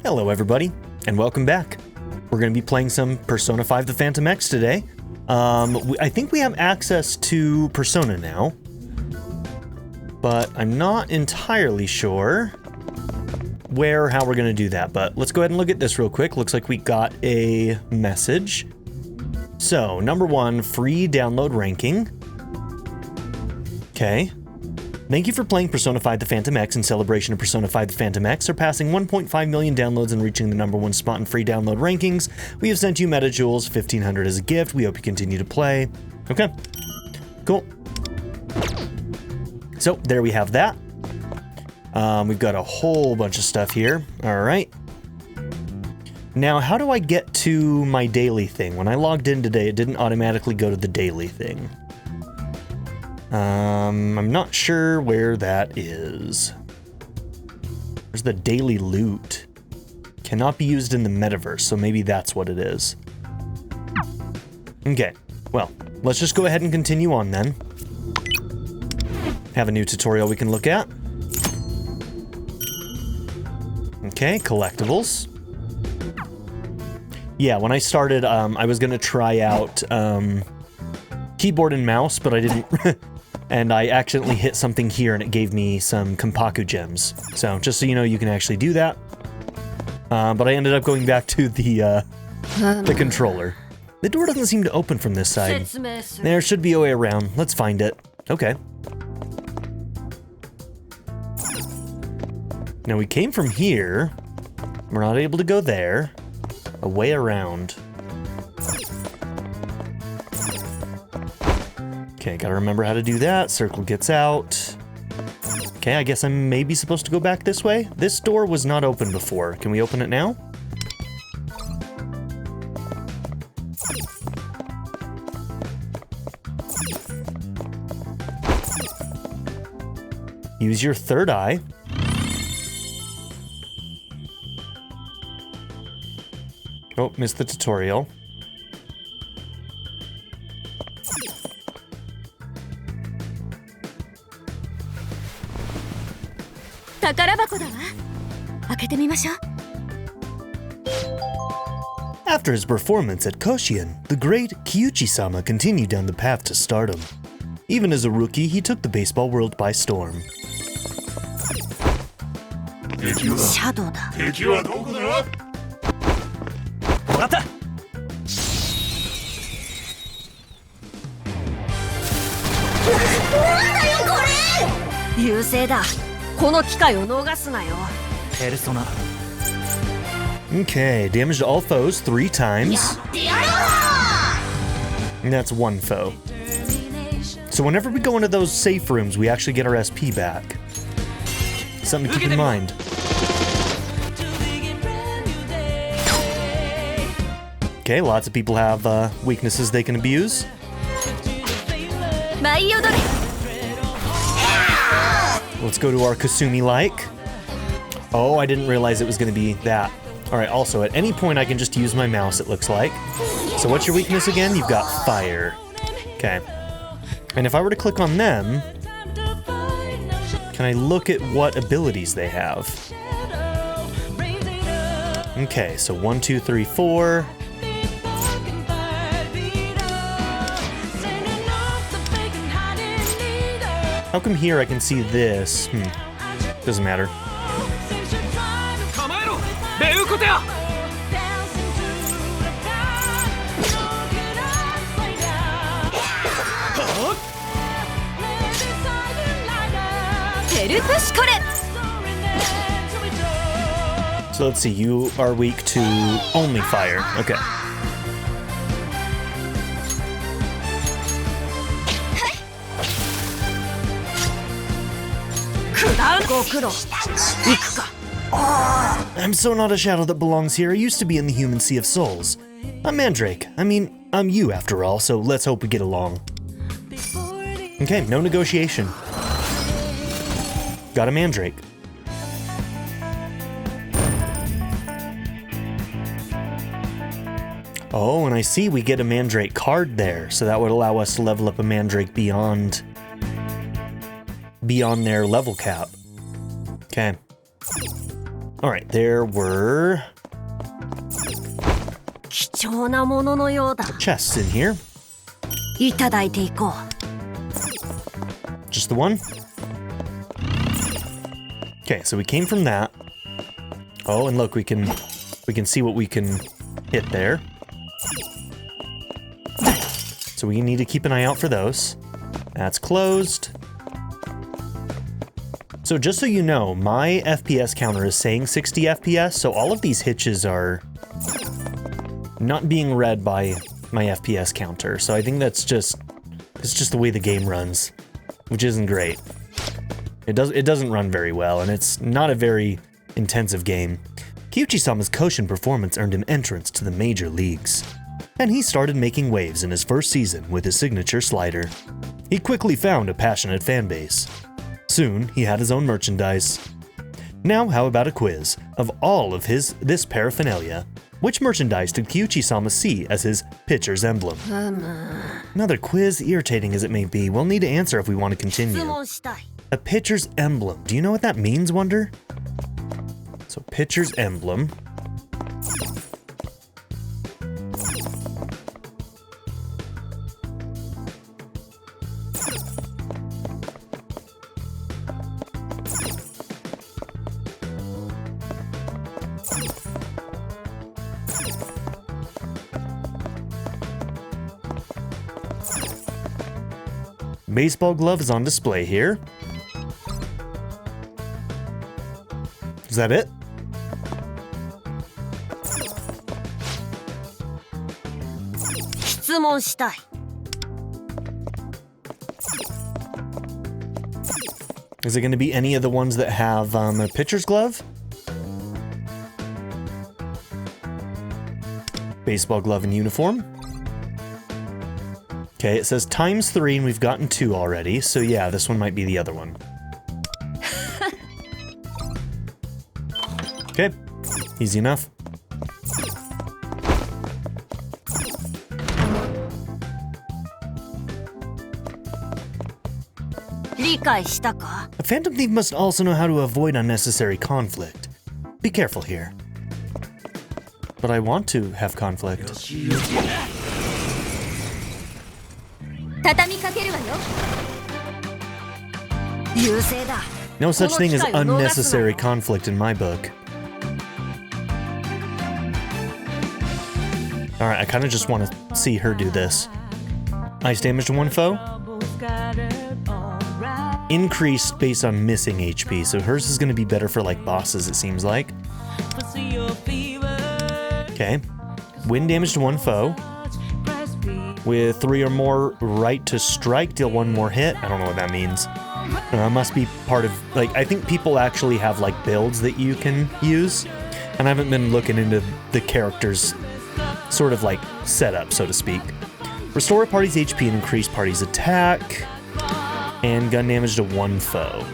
Hello everybody, and welcome back. We're going to be playing some Persona 5 The Phantom X today. I think we have access to Persona now, but I'm not entirely sure where or how we're going to do that, but let's go ahead and look at this real quick. Looks like we got a message. So, number 1, free download ranking. Okay. Thank you for playing Persona 5 The Phantom X in celebration of Persona 5 The Phantom X, surpassing 1.5 million downloads and reaching the #1 spot in free download rankings. We have sent you Meta Jewels, 1,500 as a gift. We hope you continue to play. Okay, cool. So there we have that. We've got a whole bunch of stuff here. All right. Now, how do I get to my daily thing? When I logged in today, it didn't automatically go to the daily thing. I'm not sure where that is. Where's the daily loot? Cannot be used in the metaverse, so maybe that's what it is. Okay, well, let's just go ahead and continue on then. Have a new tutorial we can look at. Okay, collectibles. Yeah, when I started, I was gonna try out, keyboard and mouse, but I didn't, and I accidentally hit something here and it gave me some Kompaku gems. So, just so you know, you can actually do that. But I ended up going back to the controller. The door doesn't seem to open from this side. There should be a way around. Let's find it. Okay. Now we came from here. We're not able to go there. A way around. Okay, gotta remember how to do that. Circle gets out. Okay, I guess I'm maybe supposed to go back this way. This door was not open before. Can we open it now? Use your third eye. Oh, missed the tutorial. After his performance at Koshien, the great Kyuchi-sama continued down the path to stardom. Even as a rookie, he took the baseball world by storm. Okay, damage to all foes 3 times. And that's 1 foe. So whenever we go into those safe rooms, we actually get our SP back. Something to keep in mind. Okay, lots of people have weaknesses they can abuse. Let's go to our Kasumi-like. Oh, I didn't realize it was going to be that. Alright, also, at any point I can just use my mouse, it looks like. So what's your weakness again? You've got fire. Okay. And if I were to click on them, can I look at what abilities they have? Okay, so 1, 2, 3, 4. How come here I can see this? Doesn't matter. So let's see, you are weak to only fire. Okay. I'm so not a shadow that belongs here. I used to be in the human sea of souls. I'm Mandrake. I mean, I'm you after all, so let's hope we get along. Okay, no negotiation. Got a Mandrake. Oh, and I see we get a Mandrake card there, so that would allow us to level up a Mandrake beyond their level cap. Okay. All right, there were 貴重なもののようだ。 chests in here. いただいていこう。 Just the one? Okay, so we came from that. Oh, and look, we can see what we can hit there. So we need to keep an eye out for those. That's closed. So just so you know, my FPS counter is saying 60 FPS, so all of these hitches are not being read by my FPS counter. So I think it's just the way the game runs, which isn't great. It doesn't run very well, and it's not a very intensive game. Kyuchi-sama's Koshin performance earned him entrance to the major leagues, and he started making waves in his first season with his signature slider. He quickly found a passionate fan base. Soon, he had his own merchandise. Now, how about a quiz of all of this paraphernalia? Which merchandise did Kyuchi-sama see as his pitcher's emblem? Another quiz, irritating as it may be, we'll need to answer if we want to continue. A pitcher's emblem. Do you know what that means, Wonder? So, pitcher's emblem. Baseball glove is on display here. Is that it? Is it going to be any of the ones that have a pitcher's glove? Baseball glove and uniform. Okay, it says ×3 and we've gotten 2 already, so yeah, this one might be the other one. Okay, easy enough. A phantom thief must also know how to avoid unnecessary conflict. Be careful here. But I want to have conflict. No such thing as unnecessary conflict in my book. Alright, I kind of just want to see her do this. Ice damage to one foe. Increased based on missing HP, so hers is going to be better for like bosses, it seems like. Okay. Wind damage to one foe. With 3 or more right to strike, deal 1 more hit. I don't know what that means. Must be part of, like, I think people actually have like builds that you can use. And I haven't been looking into the character's sort of like setup, so to speak. Restore a party's HP and increase party's attack. And gun damage to 1 foe.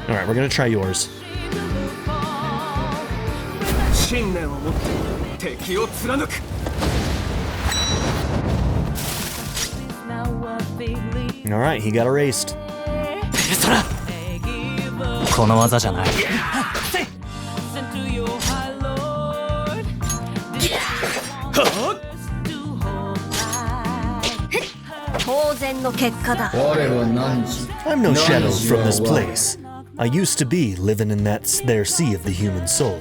Alright, we're gonna try yours. Alright, he got erased. I'm no shadow from this place. I used to be living in that there sea of the human soul.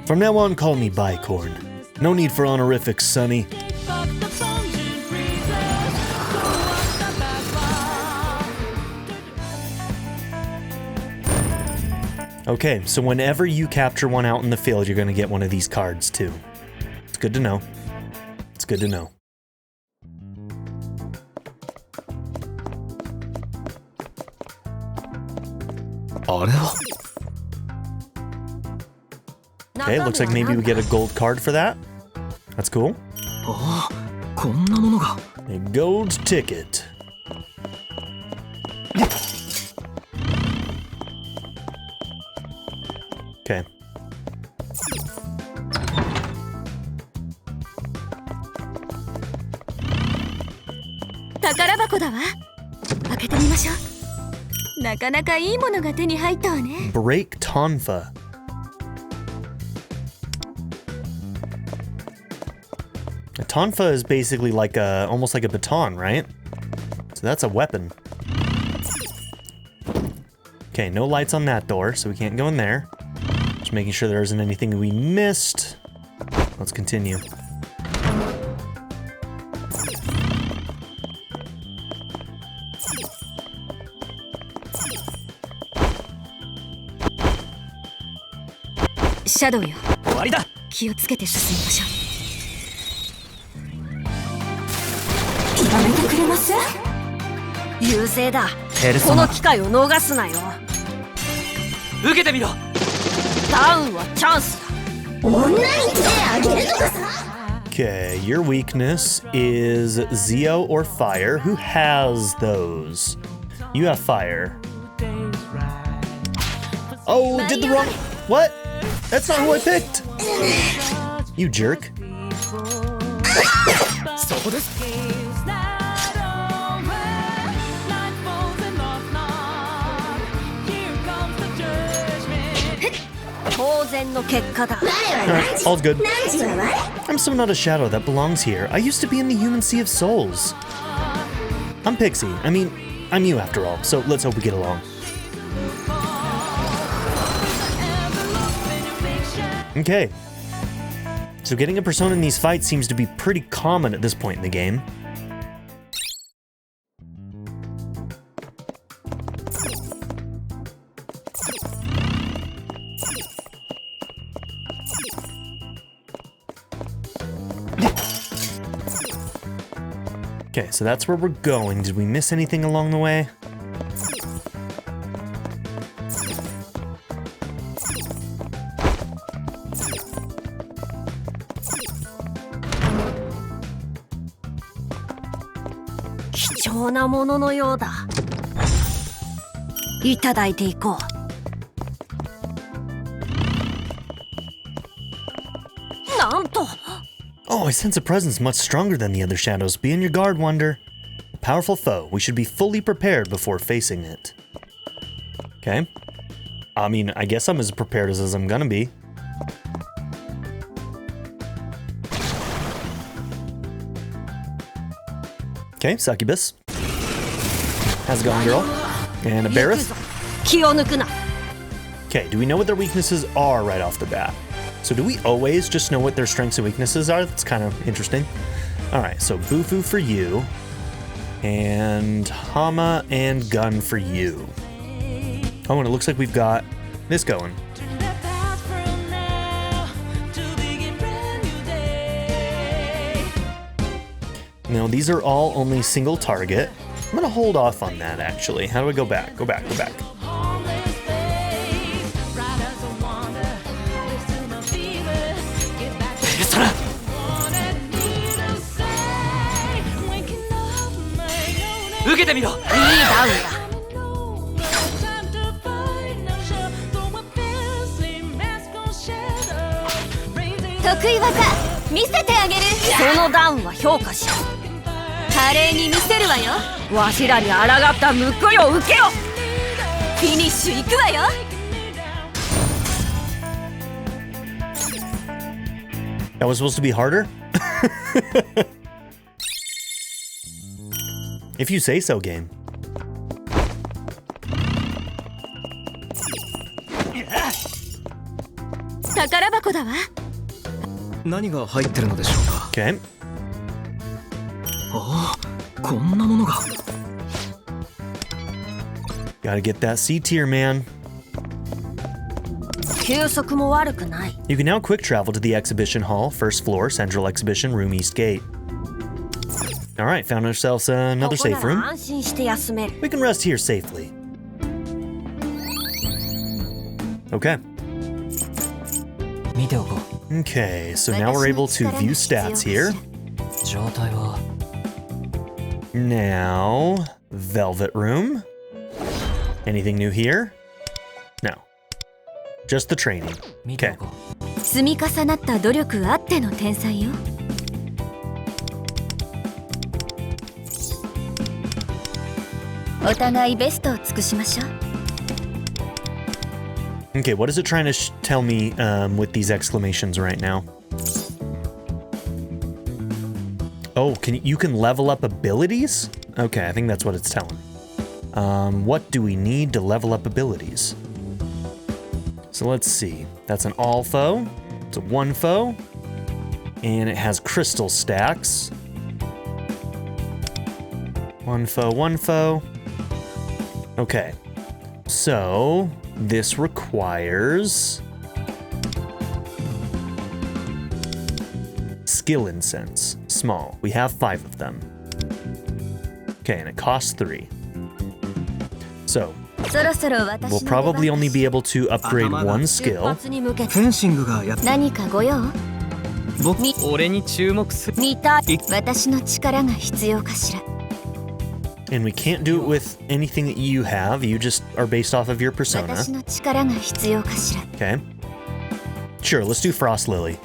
From now on, call me Bicorn. No need for honorifics, sonny. Okay, so whenever you capture one out in the field, you're going to get one of these cards, too. It's good to know. It's good to know. Okay, looks like maybe we get a gold card for that. That's cool. A gold ticket. Okay. Break Tonfa. A tonfa is basically like a, almost like a baton, right? So that's a weapon. Okay, no lights on that door, so we can't go in there. Just making sure there isn't anything we missed. Let's continue. Shadow よ。終わりだ。気をつけて進みましょう。やめてくれます？優勢だ。この機会を逃すなよ。受けてみろ。ダウンはチャンスだ。女に手あげるとかさ。Okay, your weakness is Zeo or fire. Who has those? You have fire. Oh, did the wrong... What? That's not who I picked! You jerk. Alright, all's good. I'm so not a shadow that belongs here. I used to be in the human sea of souls. I'm Pixie. I mean, I'm you after all, so let's hope we get along. Okay. So getting a persona in these fights seems to be pretty common at this point in the game. Okay, so that's where we're going. Did we miss anything along the way? Oh, I sense a presence much stronger than the other shadows. Be on your guard, Wonder. A powerful foe. We should be fully prepared before facing it. Okay. I mean, I guess I'm as prepared as I'm gonna be. Okay, Succubus. How's it going, girl? And a Barith. Okay, do we know what their weaknesses are right off the bat? So do we always just know what their strengths and weaknesses are? That's kind of interesting. All right, so Bufu for you. And Hama and Gun for you. Oh, and it looks like we've got this going. Now, these are all only single target. I'm gonna hold off on that, actually. How do I go back? Go back, go back. That was supposed to be harder? If you say so, game. Okay. Gotta get that C tier, man. You can now quick travel to the exhibition hall, first floor, central exhibition room, east gate. All right, found ourselves another safe room. We can rest here safely. Okay. Okay, so now we're able to view stats here. Now, Velvet Room. Anything new here? No. Just the training. Okay. Okay, what is it trying to tell me with these exclamations right now? Oh, you can level up abilities? Okay, I think that's what it's telling. What do we need to level up abilities? So let's see. That's an all foe. It's a one foe. And it has crystal stacks. One foe, one foe. Okay. So this requires skill incense. Small. We have 5 of them. Okay, and it costs 3. So we'll probably only be able to upgrade 1 skill. And we can't do it with anything that you have. You just are based off of your persona. Okay. Sure, let's do Frost Lily.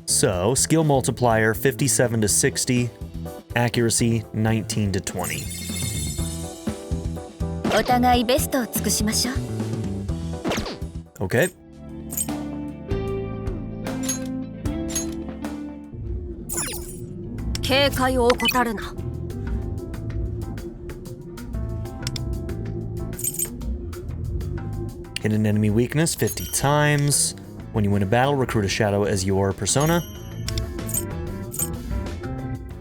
So, skill multiplier 57 to 60, accuracy 19 to 20. Okay. Hidden enemy weakness 50 times. When you win a battle, recruit a shadow as your persona.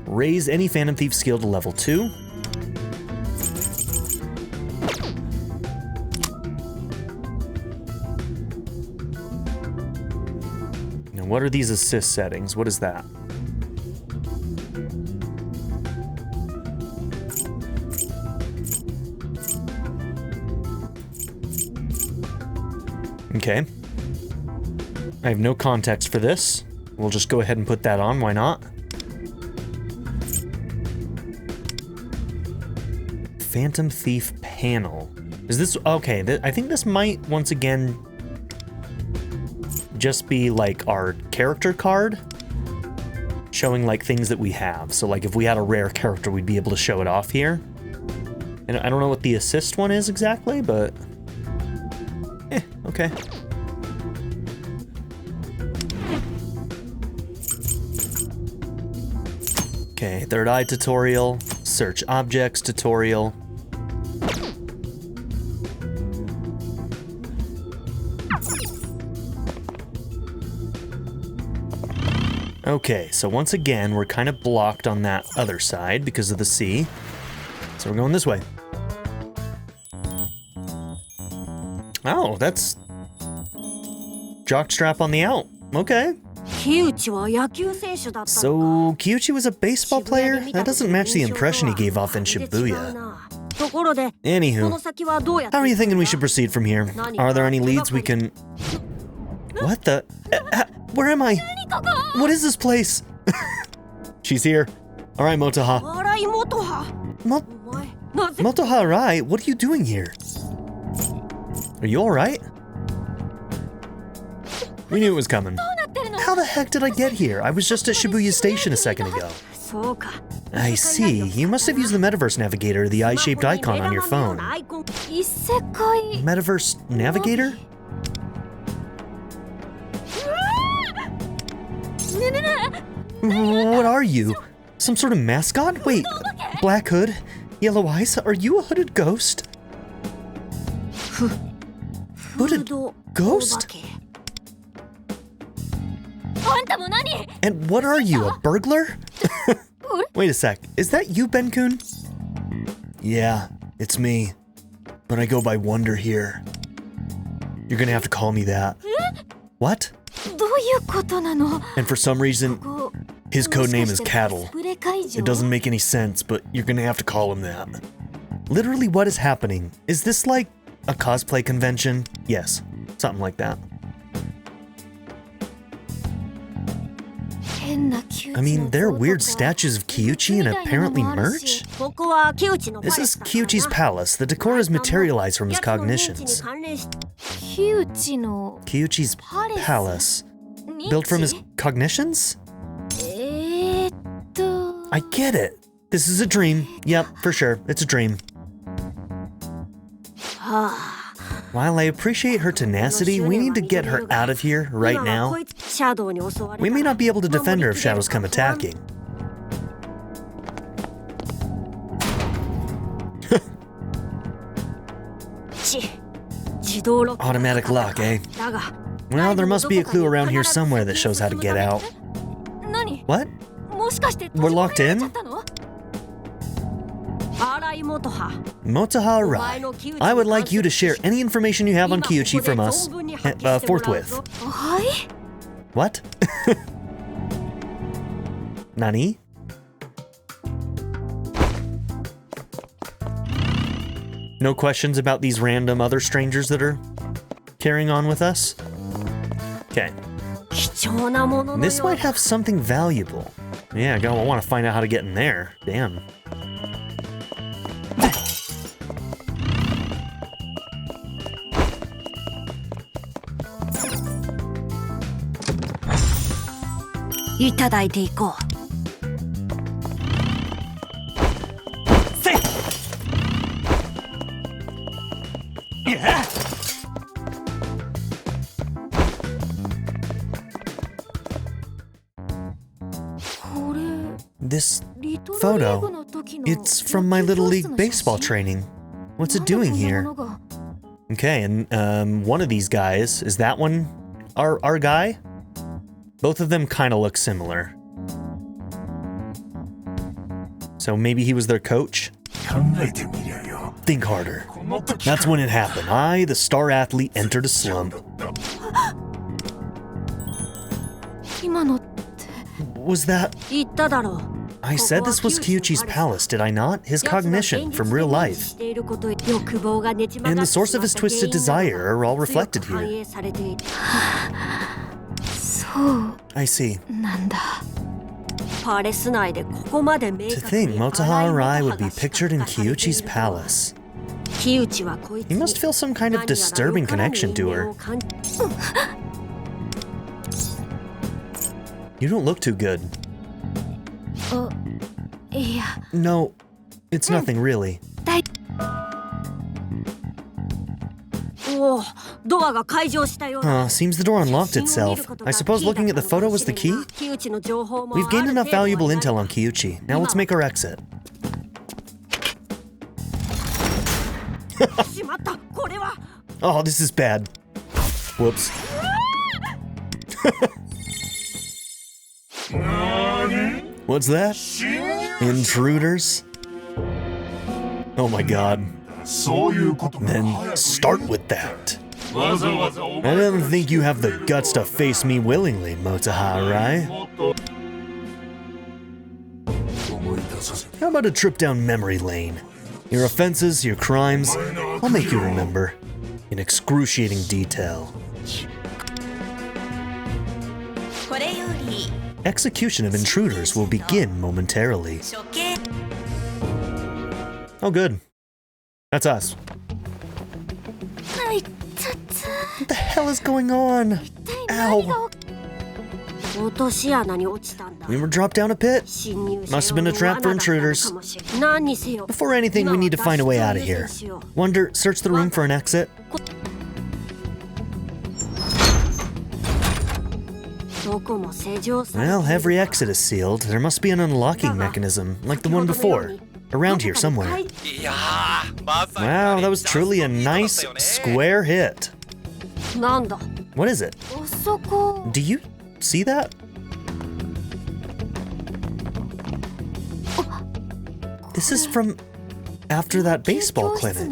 Raise any Phantom Thief skill to level 2. Now, what are these assist settings? What is that? Okay. I have no context for this. We'll just go ahead and put that on, why not? Phantom Thief panel. Is this... okay, I think this might, once again, just be like our character card, showing like things that we have. So like if we had a rare character, we'd be able to show it off here. And I don't know what the assist one is exactly, but... okay. Okay, third eye tutorial, search objects tutorial. Okay, so once again, we're kind of blocked on that other side because of the sea. So we're going this way. Oh, that's jockstrap on the out. Okay. So, Kyuchi was a baseball player? That doesn't match the impression he gave off in Shibuya. Anywho, how are you thinking we should proceed from here? Are there any leads we can... What the... where am I? What is this place? She's here. Alright, Motoha. Motoha Arai, what are you doing here? Are you alright? We knew it was coming. How the heck did I get here? I was just at Shibuya Station a second ago. I see. You must have used the Metaverse Navigator, the eye-shaped icon on your phone. Metaverse Navigator? What are you? Some sort of mascot? Wait, black hood, yellow eyes? Are you a hooded ghost? Hooded ghost? And what are you, a burglar? Wait a sec, is that you, Ben-kun? Yeah, it's me. But I go by Wonder here. You're gonna have to call me that. What? And for some reason, his codename is Cattle. It doesn't make any sense, but you're gonna have to call him that. Literally, what is happening? Is this like a cosplay convention? Yes, something like that. I mean, there are weird statues of Kyuchi and apparently merch? This is Kyuchi's palace. The decor is materialized from his cognitions. Kyuchi's palace? Built from his cognitions? I get it. This is a dream. Yep, for sure. It's a dream. While I appreciate her tenacity, we need to get her out of here right now. We may not be able to defend her if shadows come attacking. Automatic lock, eh? Well, there must be a clue around here somewhere that shows how to get out. What? We're locked in? Motoha Arai, I would like you to share any information you have on Kyuchi from us, forthwith. What? Nani? No questions about these random other strangers that are carrying on with us? Okay. This might have something valuable. Yeah, I want to find out how to get in there. Damn. This photo, it's from my Little League baseball training. What's it doing here? Okay, and one of these guys, is that one our guy? Both of them kind of look similar. So maybe he was their coach? Think harder. That's when it happened. I, the star athlete, entered a slump. Was that... I said this was Kyuchi's palace, did I not? His cognition from real life. And the source of his twisted desire are all reflected here. I see. To think Motoha Arai would be pictured in Kyuchi's palace. He must feel some kind of disturbing connection to her. You don't look too good. No, it's nothing really. Seems the door unlocked itself. I suppose looking at the photo was the key? We've gained enough valuable intel on Kyuchi. Now let's make our exit. Oh, this is bad. Whoops. What's that? Intruders? Oh my god. Then start with that. I don't think you have the guts to face me willingly, Motoha Arai. How about a trip down memory lane? Your offenses, your crimes, I'll make you remember. In excruciating detail. Execution of intruders will begin momentarily. Oh good. That's us. What the hell is going on? Ow. We were dropped down a pit. Must have been a trap for intruders. Before anything, we need to find a way out of here. Wonder, search the room for an exit. Well, every exit is sealed. There must be an unlocking mechanism, like the one before. Around here somewhere. Wow, that was truly a nice, square hit. What is it? Do you see that? This is from after that baseball clinic.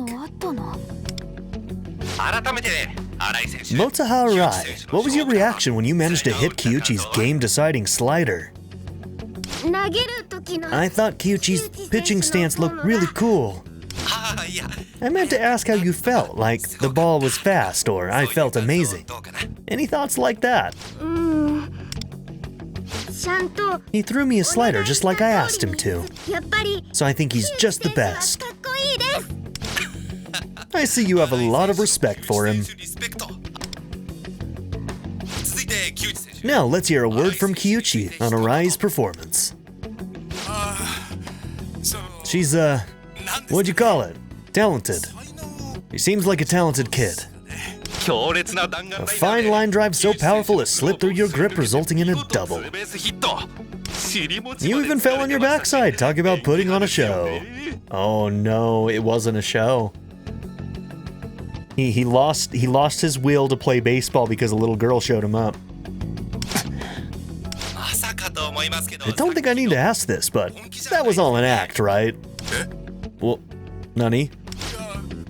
Motoha Arai, what was your reaction when you managed to hit Kyuchi's game-deciding slider? I thought Kyuchi's pitching stance looked really cool. I meant to ask how you felt, like the ball was fast or I felt amazing. Any thoughts like that? He threw me a slider just like I asked him to. So I think he's just the best. I see you have a lot of respect for him. Now let's hear a word from Kyuchi on Arai's performance. She's, what'd you call it? Talented. He seems like a talented kid. A fine line drive so powerful it slipped through your grip, resulting in a double. You even fell on your backside. Talk about putting on a show. Oh no, it wasn't a show. He lost his will to play baseball because a little girl showed him up. I don't think I need to ask this, but that was all an act, right? Well, Nani?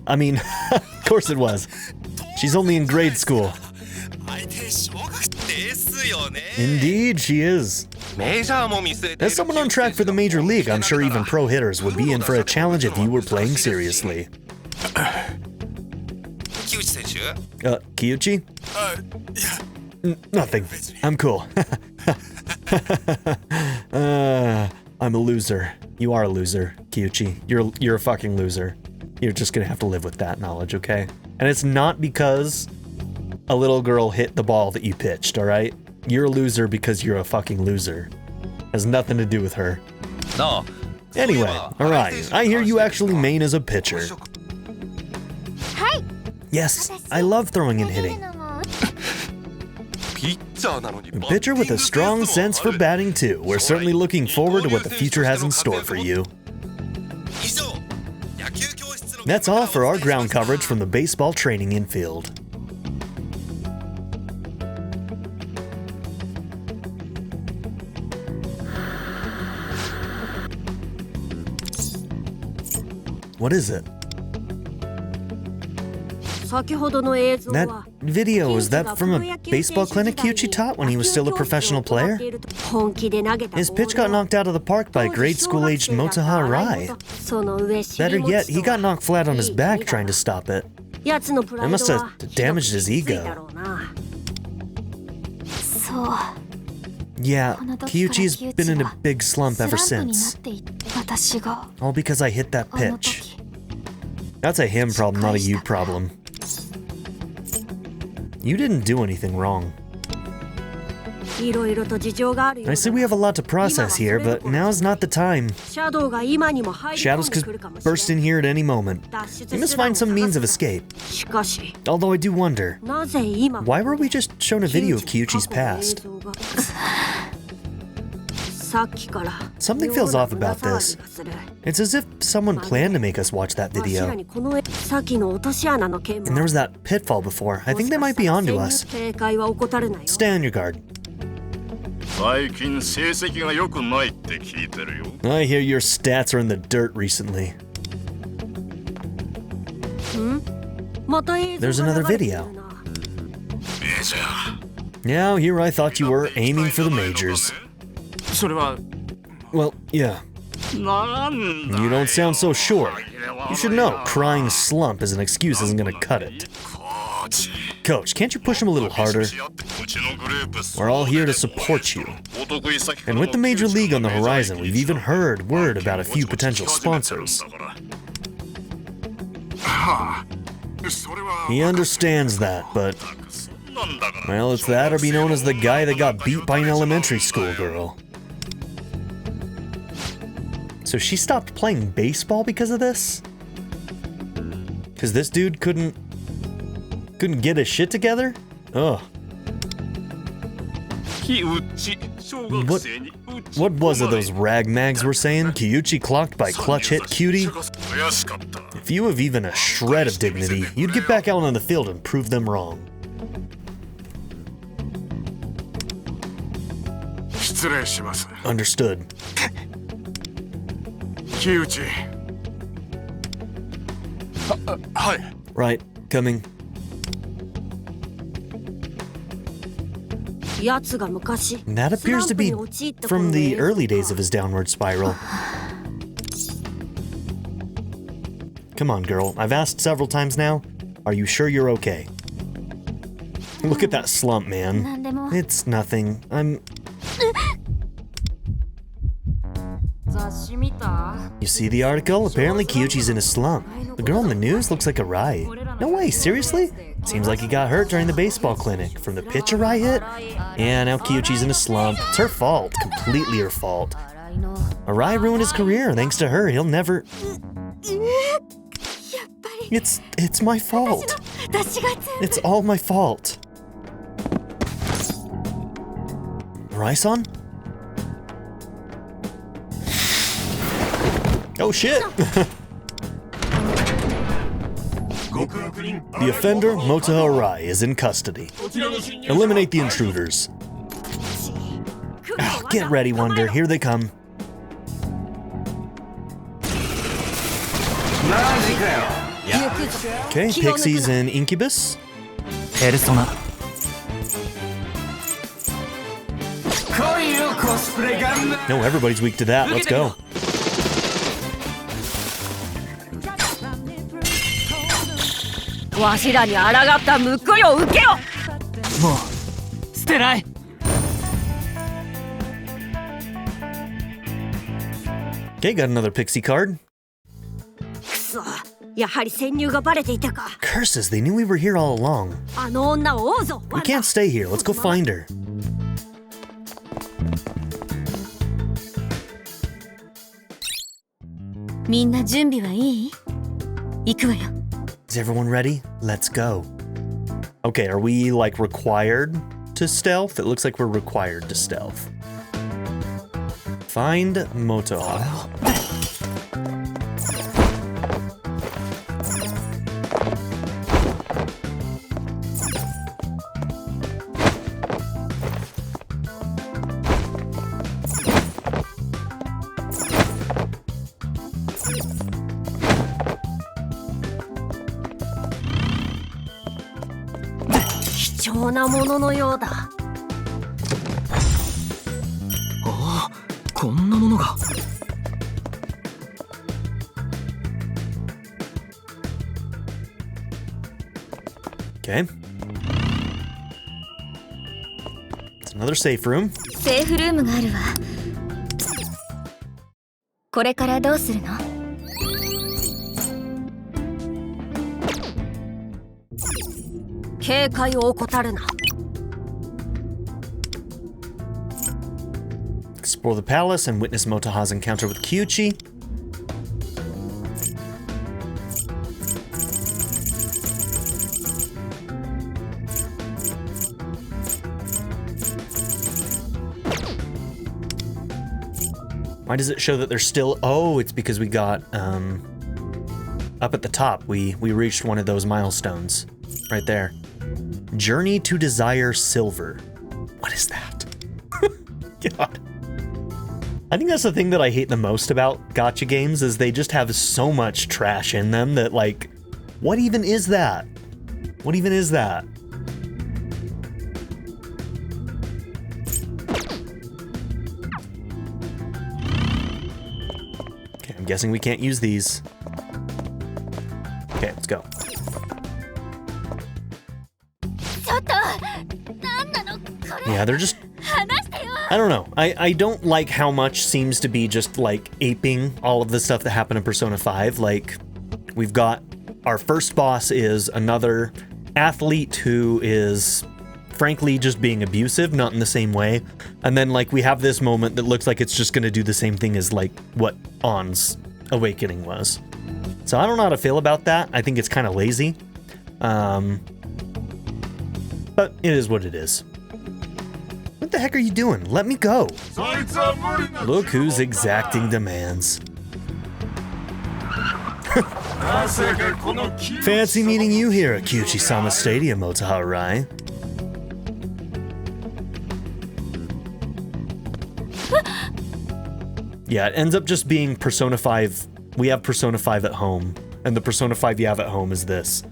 I mean, of course it was. She's only in grade school. Indeed, she is. As someone on track for the major league, I'm sure even pro hitters would be in for a challenge if you were playing seriously. Kyuchi? Nothing. I'm cool. I'm a loser. You are a loser, Kyuchi. You're a fucking loser. You're just gonna have to live with that knowledge, okay? And it's not because a little girl hit the ball that you pitched, alright? You're a loser because you're a fucking loser. Has nothing to do with her. No. Anyway, alright. I hear you actually main as a pitcher. Yes, I love throwing and hitting. A pitcher with a strong sense for batting too. We're certainly looking forward to what the future has in store for you. That's all for our ground coverage from the baseball training infield. What is it? That video, is that from a baseball clinic Kyuchi taught when he was still a professional player? His pitch got knocked out of the park by grade school-aged Motoha Arai. Better yet, he got knocked flat on his back trying to stop it. That must have damaged his ego. Yeah, Kyuchi's been in a big slump ever since. All because I hit that pitch. That's a him problem, not a you problem. You didn't do anything wrong. I see we have a lot to process here, but now's not the time. Shadows could burst in here at any moment. You must find some means of escape. Although I do wonder, why were we just shown a video of Kyuchi's past? Something feels off about this. It's as if someone planned to make us watch that video. And there was that pitfall before. I think they might be onto us. Stay on your guard. I hear your stats are in the dirt recently. There's another video. Now, here I thought you were aiming for the majors. Well, yeah. You don't sound so sure. You should know, crying slump as an excuse isn't gonna cut it. Coach, can't you push him a little harder? We're all here to support you. And with the Major League on the horizon, we've even heard word about a few potential sponsors. He understands that, but... well, it's that or be known as the guy that got beat by an elementary school girl. So she stopped playing baseball because of this? Because this dude couldn't get his shit together? Ugh. What was it those rag mags were saying? Kyuchi clocked by clutch hit cutie? If you have even a shred of dignity, you'd get back out on the field and prove them wrong. Understood. Right, coming. That appears to be from the early days of his downward spiral. Come on, girl. I've asked several times now. Are you sure you're okay? Look at that slump, man. It's nothing. You see the article? Apparently Kyuchi's in a slump. The girl in the news looks like Arai. No way, seriously? Seems like he got hurt during the baseball clinic. From the pitch Arai hit? Yeah, now Kyuchi's in a slump. It's her fault. Completely her fault. Arai ruined his career. Thanks to her, he'll never... It's my fault. It's all my fault. Rai-san? Oh shit! The offender, Motoha Rai, is in custody. Eliminate the intruders. Oh, get ready, Wonder. Here they come. Okay, Pixies and Incubus. Persona. No, everybody's weak to that. Let's go. Okay, got another Pixie card. Curses, they knew we were here all along. We can't stay here. Let's go find her. Is everyone ready? Let's go. Okay, are we like required to stealth? It looks like we're required to stealth. Find Motoha. Okay. It's another safe room. Explore the palace and witness Motoha's encounter with Kyuchi. Why does it show that there's still... Oh, it's because we got, up at the top, we reached one of those milestones. Right there. Journey to Desire Silver. What is that? God. I think that's the thing that I hate the most about gacha games, is they just have so much trash in them that, like, what even is that? What even is that? Okay, I'm guessing we can't use these. Okay, let's go. Yeah, they're just... I don't know. I don't like how much seems to be just, like, aping all of the stuff that happened in Persona 5. Like, we've got... Our first boss is another athlete who is, frankly, just being abusive, not in the same way. And then, like, we have this moment that looks like it's just gonna do the same thing as, like, what On's awakening was. So I don't know how to feel about that. I think it's kind of lazy. But it is what it is. What the heck are you doing? Let me go. Look who's exacting demands. Fancy meeting you here at Kyuchi-sama Stadium, Motoha Rai. Yeah, it ends up just being Persona 5. We have Persona 5 at home, and the Persona 5 you have at home is this.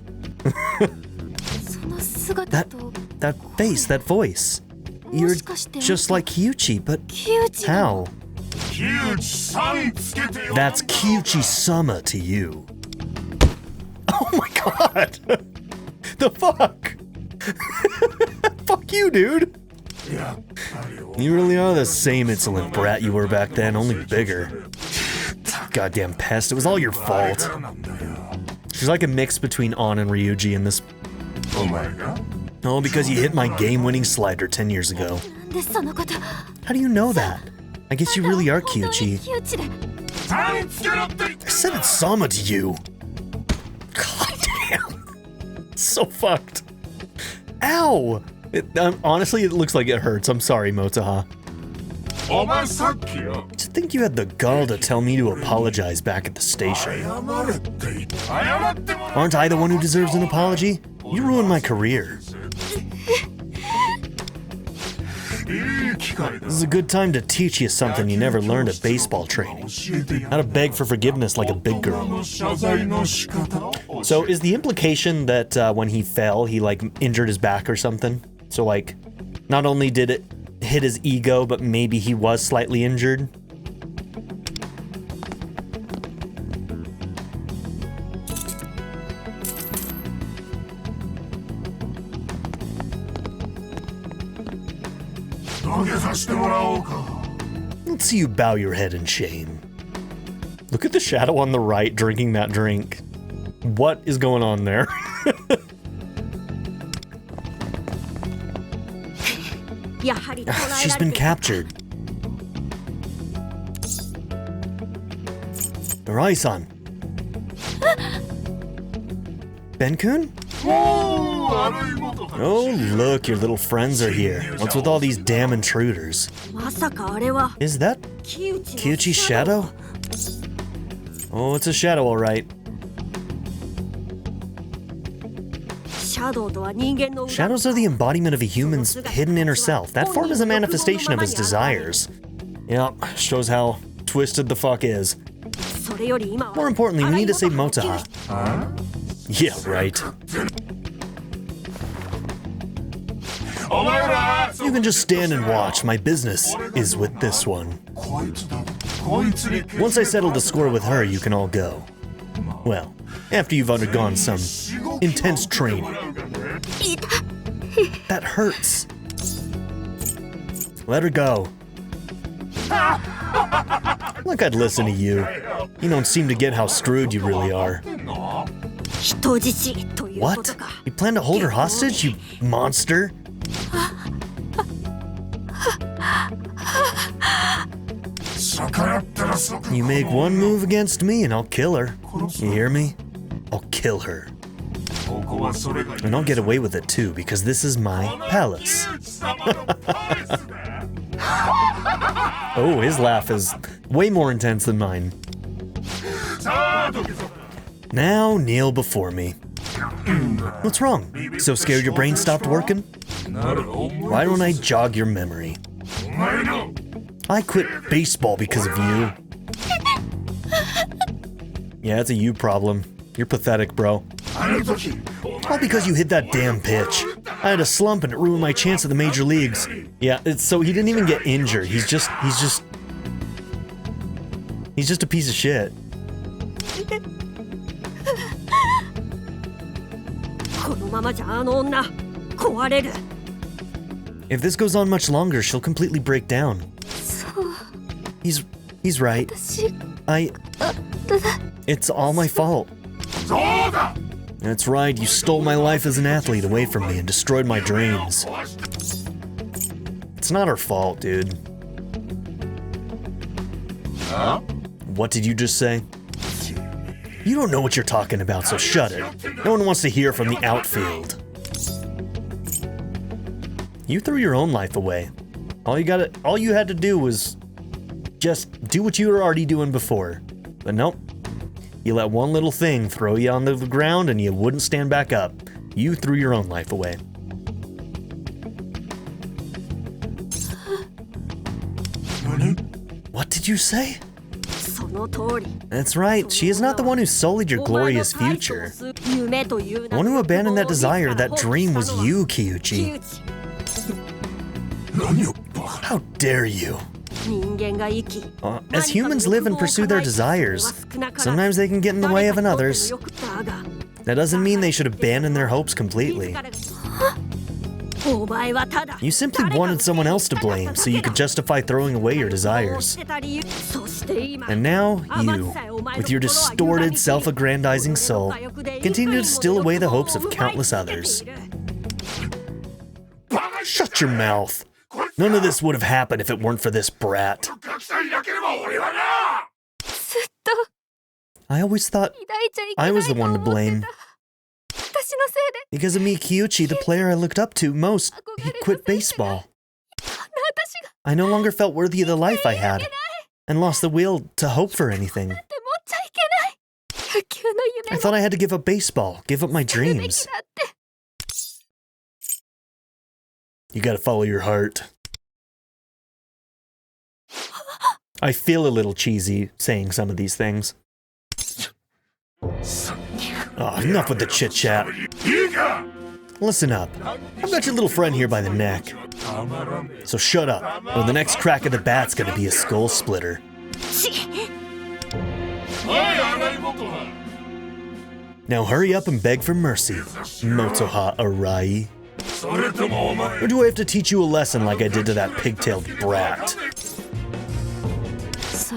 That face, that voice. You're just like Kyuchi, but how? That's Kyuchi-sama to you. Oh my god! The fuck? Fuck you, dude! You really are the same insolent brat you were back then, only bigger. Goddamn pest, it was all your fault. She's like a mix between On and Ryuji in this. Oh my god. Oh, because you hit my game-winning slider 10 years ago. How do you know that? I guess you really are Kyuchi. I said it's Sama to you. God damn. So fucked. Ow! Honestly, it looks like it hurts. I'm sorry, Motoha. To think you had the gall to tell me to apologize back at the station. Aren't I the one who deserves an apology? You ruined my career. This is a good time to teach you something you never learned at baseball training. How to beg for forgiveness like a big girl. So is the implication that when he fell, he like injured his back or something? So like, not only did it hit his ego, but maybe he was slightly injured? Let's see you bow your head in shame. Look at the shadow on the right drinking that drink. What is going on there? She's been captured. Arai-san. Ben-kun? Oh, look, your little friends are here. What's with all these damn intruders? Is that Kyuchi's shadow? Oh, it's a shadow, all right. Shadows are the embodiment of a human's hidden inner self. That form is a manifestation of his desires. Yep, shows how twisted the fuck is. More importantly, we need to save Motoha. Yeah, right. You can just stand and watch. My business is with this one. Once I settle the score with her, you can all go. Well, after you've undergone some intense training. That hurts. Let her go. Like I'd listen to you. You don't seem to get how screwed you really are. What? You plan to hold her hostage, you monster? You make one move against me and I'll kill her. You hear me? I'll kill her. And I'll get away with it too, because this is my palace. Oh, his laugh is way more intense than mine. Now kneel before me. What's wrong? So scared your brain stopped working? Why don't I jog your memory? I quit baseball because of you. Yeah, it's a you problem. You're pathetic, bro. All because you hit that damn pitch. I had a slump and it ruined my chance at the major leagues. Yeah, so he didn't even get injured. He's just a piece of shit. If this goes on much longer, she'll completely break down. He's right. It's all my fault. That's right, you stole my life as an athlete away from me and destroyed my dreams. It's not her fault, dude. Huh? What did you just say? You don't know what you're talking about, so shut it. No one wants to hear from the outfield. You threw your own life away. All you had to do was just do what you were already doing before. But nope. You let one little thing throw you on the ground and you wouldn't stand back up. You threw your own life away. What did you say? That's right, she is not the one who sullied your glorious future. The one who abandoned that desire, that dream was you, Kyuchi. How dare you? As humans live and pursue their desires, sometimes they can get in the way of another's. That doesn't mean they should abandon their hopes completely. You simply wanted someone else to blame, so you could justify throwing away your desires. And now, you, with your distorted, self-aggrandizing soul, continue to steal away the hopes of countless others. Shut your mouth! None of this would have happened if it weren't for this brat. I always thought I was the one to blame. Because of me, Kyuchi, the player I looked up to most, he quit baseball. I no longer felt worthy of the life I had, and lost the will to hope for anything. I thought I had to give up baseball, give up my dreams. You gotta follow your heart. I feel a little cheesy saying some of these things. Oh, enough with the chit-chat. Listen up. I've got your little friend here by the neck. So shut up, or the next crack of the bat's gonna be a skull splitter. Now hurry up and beg for mercy, Motoha Arai. Or do I have to teach you a lesson like I did to that pigtailed brat?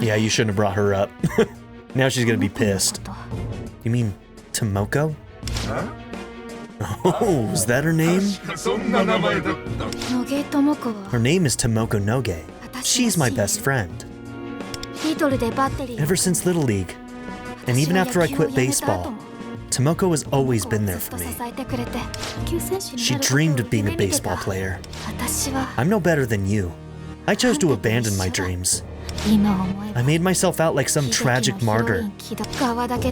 Yeah, you shouldn't have brought her up. Now she's gonna be pissed. You mean Tomoko? Oh, is that her name? Her name is Tomoko Noge. She's my best friend. Ever since Little League, and even after I quit baseball, Tomoko has always been there for me. She dreamed of being a baseball player. I'm no better than you. I chose to abandon my dreams. I made myself out like some tragic martyr.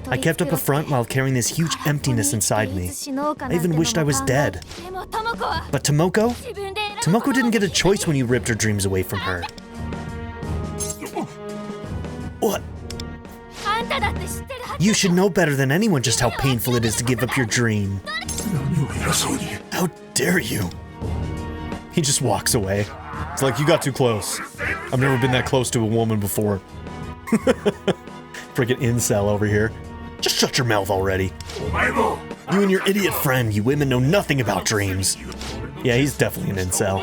I kept up a front while carrying this huge emptiness inside me. I even wished I was dead. But Tomoko? Tomoko didn't get a choice when you ripped her dreams away from her. What? You should know better than anyone just how painful it is to give up your dream. How dare you? He just walks away. It's like, you got too close. I've never been that close to a woman before. Freaking incel over here. Just shut your mouth already. You and your idiot friend, you women know nothing about dreams. Yeah, he's definitely an incel.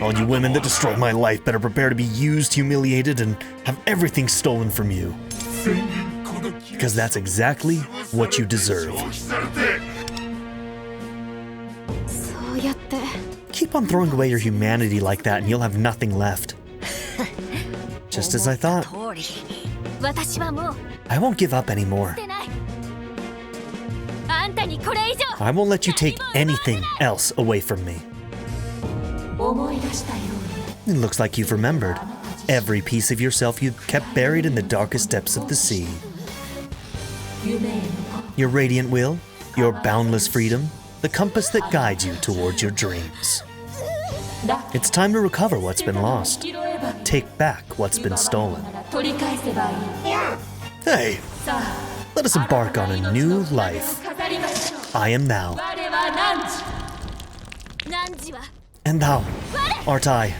All you women that destroyed my life better prepare to be used, humiliated, and have everything stolen from you. Because that's exactly what you deserve. Keep on throwing away your humanity like that and you'll have nothing left. Just as I thought. I won't give up anymore. I won't let you take anything else away from me. It looks like you've remembered. Every piece of yourself you kept buried in the darkest depths of the sea. Your radiant will, your boundless freedom, the compass that guides you towards your dreams. It's time to recover what's been lost. Take back what's been stolen. Hey, let us embark on a new life. I am thou. And thou art I.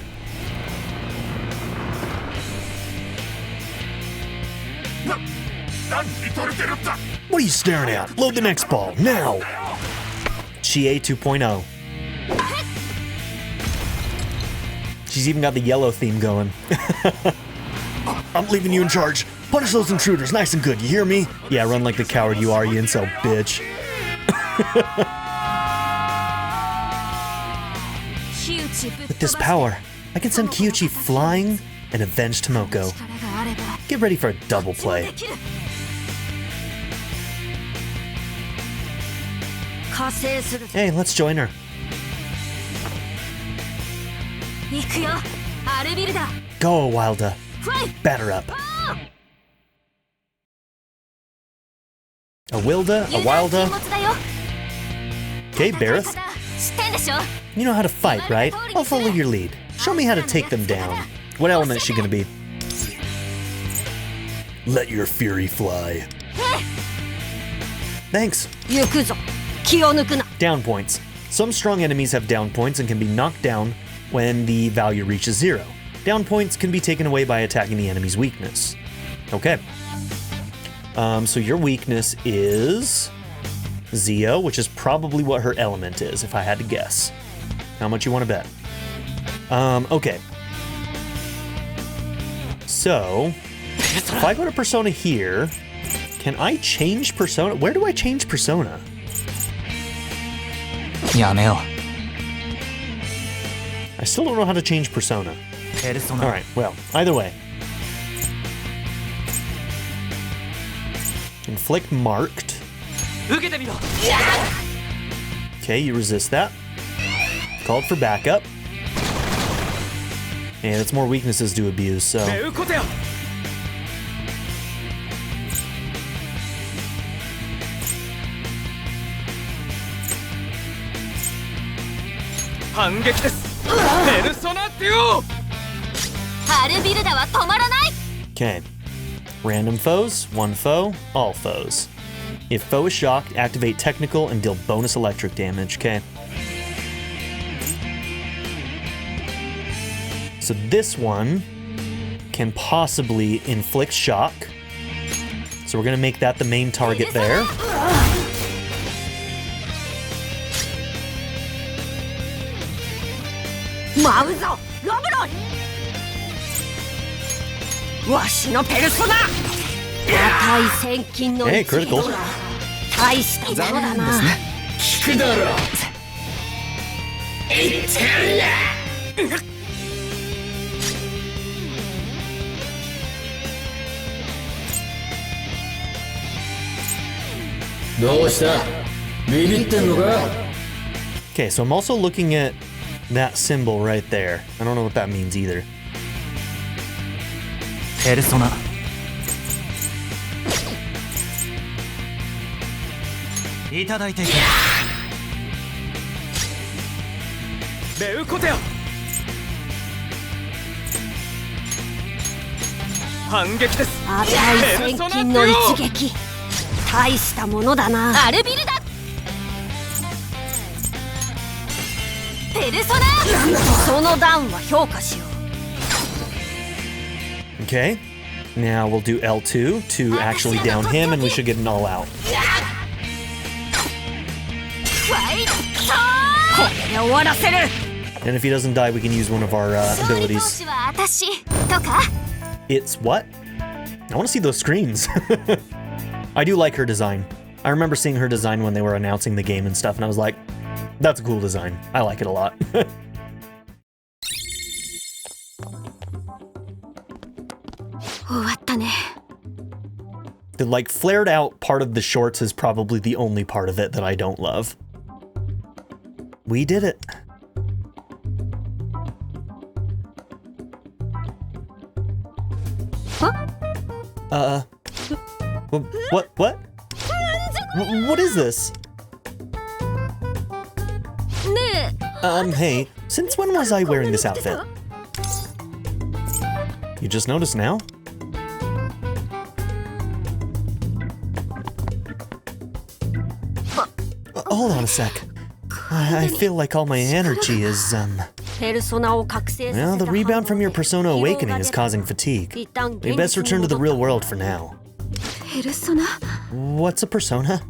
What are you staring at? Load the next ball, now! Chie 2.0. She's even got the yellow theme going. I'm leaving you in charge. Punish those intruders nice and good, you hear me? Yeah, run like the coward you are, you incel bitch. With this power, I can send Kyuchi flying and avenge Tomoko. Get ready for a double play. Hey, let's join her. Go, Wilda. Batter up. A Wilda, a Wilda. Okay, Bareth. You know how to fight, right? I'll follow your lead. Show me how to take them down. What element is she gonna be? Let your fury fly. Thanks. Down points. Some strong enemies have down points and can be knocked down when the value reaches 0. Down points can be taken away by attacking the enemy's weakness. Okay. So your weakness is Zio, which is probably what her element is, if I had to guess. How much you want to bet? Okay. So, if I go to Persona here, can I change Persona? Where do I change Persona? I still don't know how to change Persona. Alright, well, either way. Inflict marked. Okay, you resist that. Called for backup. And it's more weaknesses to abuse, so... Okay. Random foes, one foe, all foes. If foe is shocked, activate technical and deal bonus electric damage. Okay. So this one can possibly inflict shock. So we're gonna make that the main target there. Hey, critical. Okay, so I'm also looking at that symbol right there. I don't know what that means either. Persona. Okay, now we'll do L2 to actually down him, and we should get an all out. And if he doesn't die, we can use one of our abilities. It's what? I want to see those screens. I do like her design. I remember seeing her design when they were announcing the game and stuff, and I was like, that's a cool design. I like it a lot. The like flared out part of the shorts is probably the only part of it that I don't love. We did it. Huh? What? What is this? Hey, since when was I wearing this outfit? You just noticed now? Hold on a sec. I feel like all my energy is, well, the rebound from your Persona awakening is causing fatigue. We best return to the real world for now. What's a persona?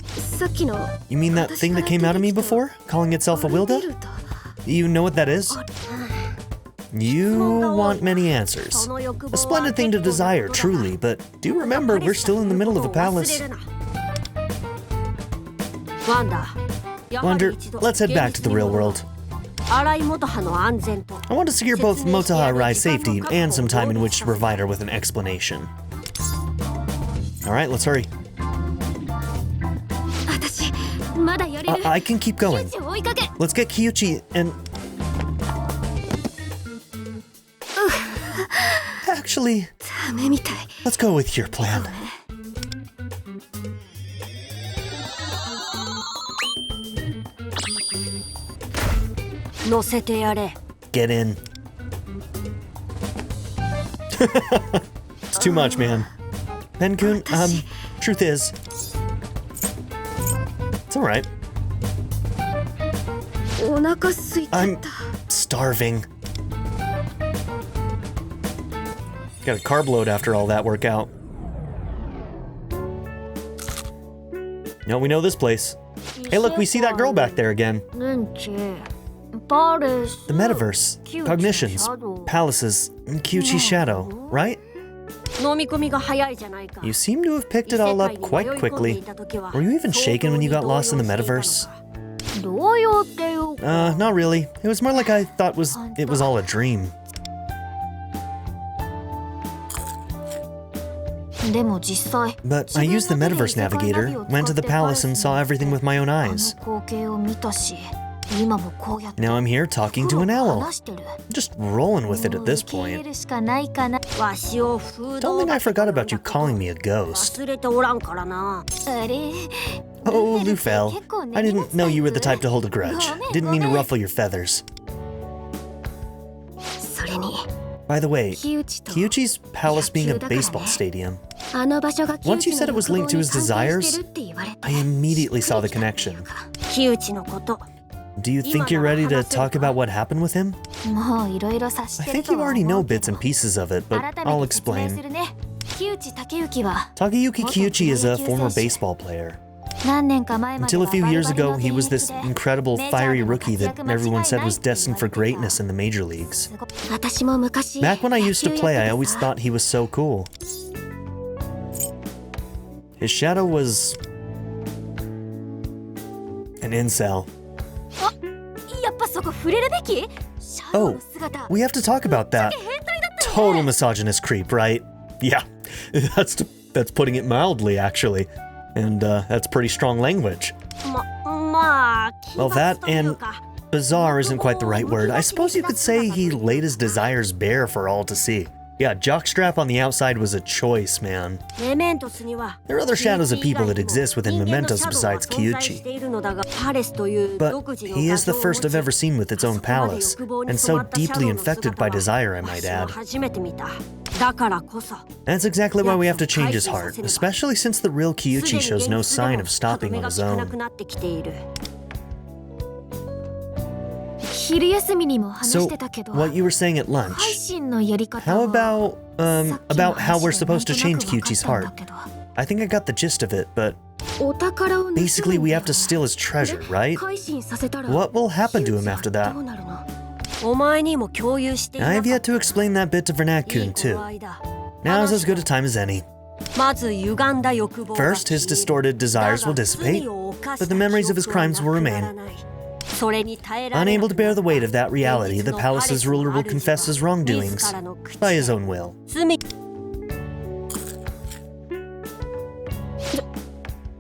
You mean that thing that came out of me before, calling itself a Wilda? You know what that is? You want many answers. A splendid thing to desire, truly, but do remember we're still in the middle of a palace. Wander, let's head back to the real world. I want to secure both Motoha Arai's safety and some time in which to provide her with an explanation. Alright, let's hurry. I can keep going. Let's get Kyuchi and... Actually, let's go with your plan. Get in. It's too much, man. Ben-kun, truth is... It's alright. I'm starving. Got a carb load after all that workout. No, we know this place. Hey look, we see that girl back there again. The metaverse, cognitions, palaces, and Kyuchi's shadow, right? You seem to have picked it all up quite quickly. Were you even shaken when you got lost in the metaverse? Not really. It was more like I thought it was all a dream. But I used the Metaverse Navigator, went to the palace and saw everything with my own eyes. Now I'm here talking to an owl. Just rolling with it at this point. Don't think I forgot about you calling me a ghost. Oh, Lufel. I didn't know you were the type to hold a grudge. Didn't mean to ruffle your feathers. By the way, Kyuchi's palace being a baseball stadium. Once you said it was linked to his desires, I immediately saw the connection. Do you think you're ready to talk about what happened with him? I think you already know bits and pieces of it, but I'll explain. Takeyuki Kyuchi is a former baseball player. Until a few years ago, he was this incredible, fiery rookie that everyone said was destined for greatness in the major leagues. Back when I used to play, I always thought he was so cool. His shadow was an incel. Oh, we have to talk about that. Total misogynist creep, right? Yeah, that's putting it mildly, actually. And that's pretty strong language. Well, that and bizarre isn't quite the right word. I suppose you could say he laid his desires bare for all to see. Yeah, jockstrap on the outside was a choice, man. There are other shadows of people that exist within Mementos besides Kyuchi. But he is the first I've ever seen with its own palace, and so deeply infected by desire, I might add. That's exactly why we have to change his heart, especially since the real Kyuchi shows no sign of stopping on his own. So, what you were saying at lunch, how about how we're supposed to change Kyuchi's heart? I think I got the gist of it, but basically we have to steal his treasure, right? What will happen to him after that? I've yet to explain that bit to Vernac-kun too. Now's as good a time as any. First, his distorted desires will dissipate, but the memories of his crimes will remain. Unable to bear the weight of that reality, the palace's ruler will confess his wrongdoings by his own will.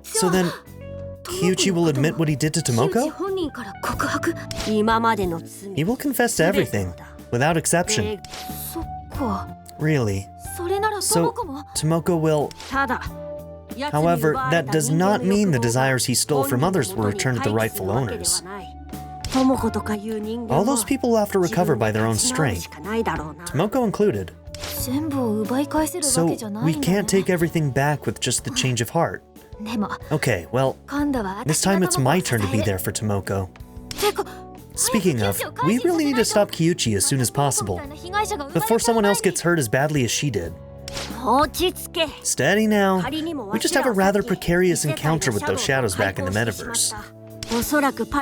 So then, Kyuchi will admit what he did to Tomoko? He will confess to everything, without exception. Really? So, Tomoko will... However, that does not mean the desires he stole from others will return to the rightful owners. All those people will have to recover by their own strength, Tomoko included. So, we can't take everything back with just the change of heart. Okay, well, this time it's my turn to be there for Tomoko. Speaking of, we really need to stop Kyuchi as soon as possible, before someone else gets hurt as badly as she did. Steady now. We just have a rather precarious encounter with those shadows back in the metaverse.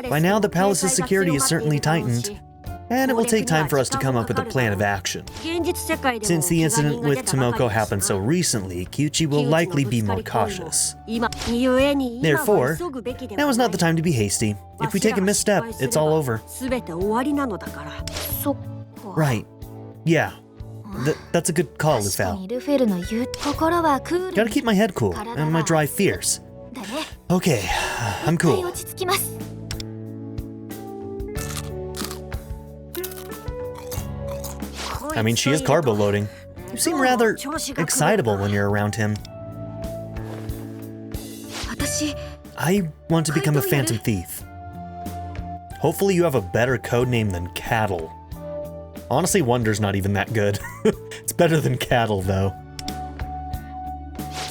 By now, the palace's security is certainly tightened, and it will take time for us to come up with a plan of action. Since the incident with Tomoko happened so recently, Kyuchi will likely be more cautious. Therefore, now is not the time to be hasty. If we take a misstep, it's all over. Right. Yeah. That's a good call, Lufel. Gotta keep my head cool, and my drive fierce. Okay, I'm cool. I mean, she is carbo loading. You seem rather excitable when you're around him. I want to become a phantom thief. Hopefully you have a better code name than Cattle. Honestly, Wonder's not even that good. It's better than Cattle, though.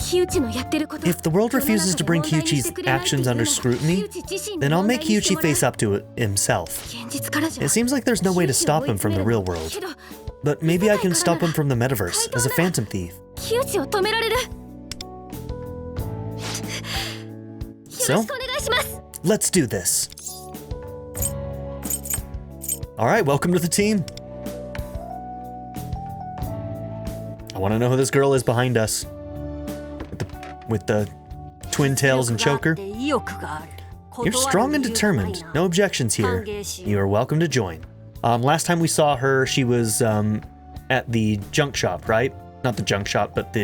If the world refuses to bring Kyuchi's actions under scrutiny, then I'll make Kyuchi face up to it himself. It seems like there's no way to stop him from the real world. But maybe I can stop him from the metaverse as a phantom thief. So, let's do this. Alright, welcome to the team. I want to know who this girl is behind us. With the twin tails and choker. You're strong and determined. No objections here. You are welcome to join. Last time we saw her, she was at the junk shop, right? not the junk shop, but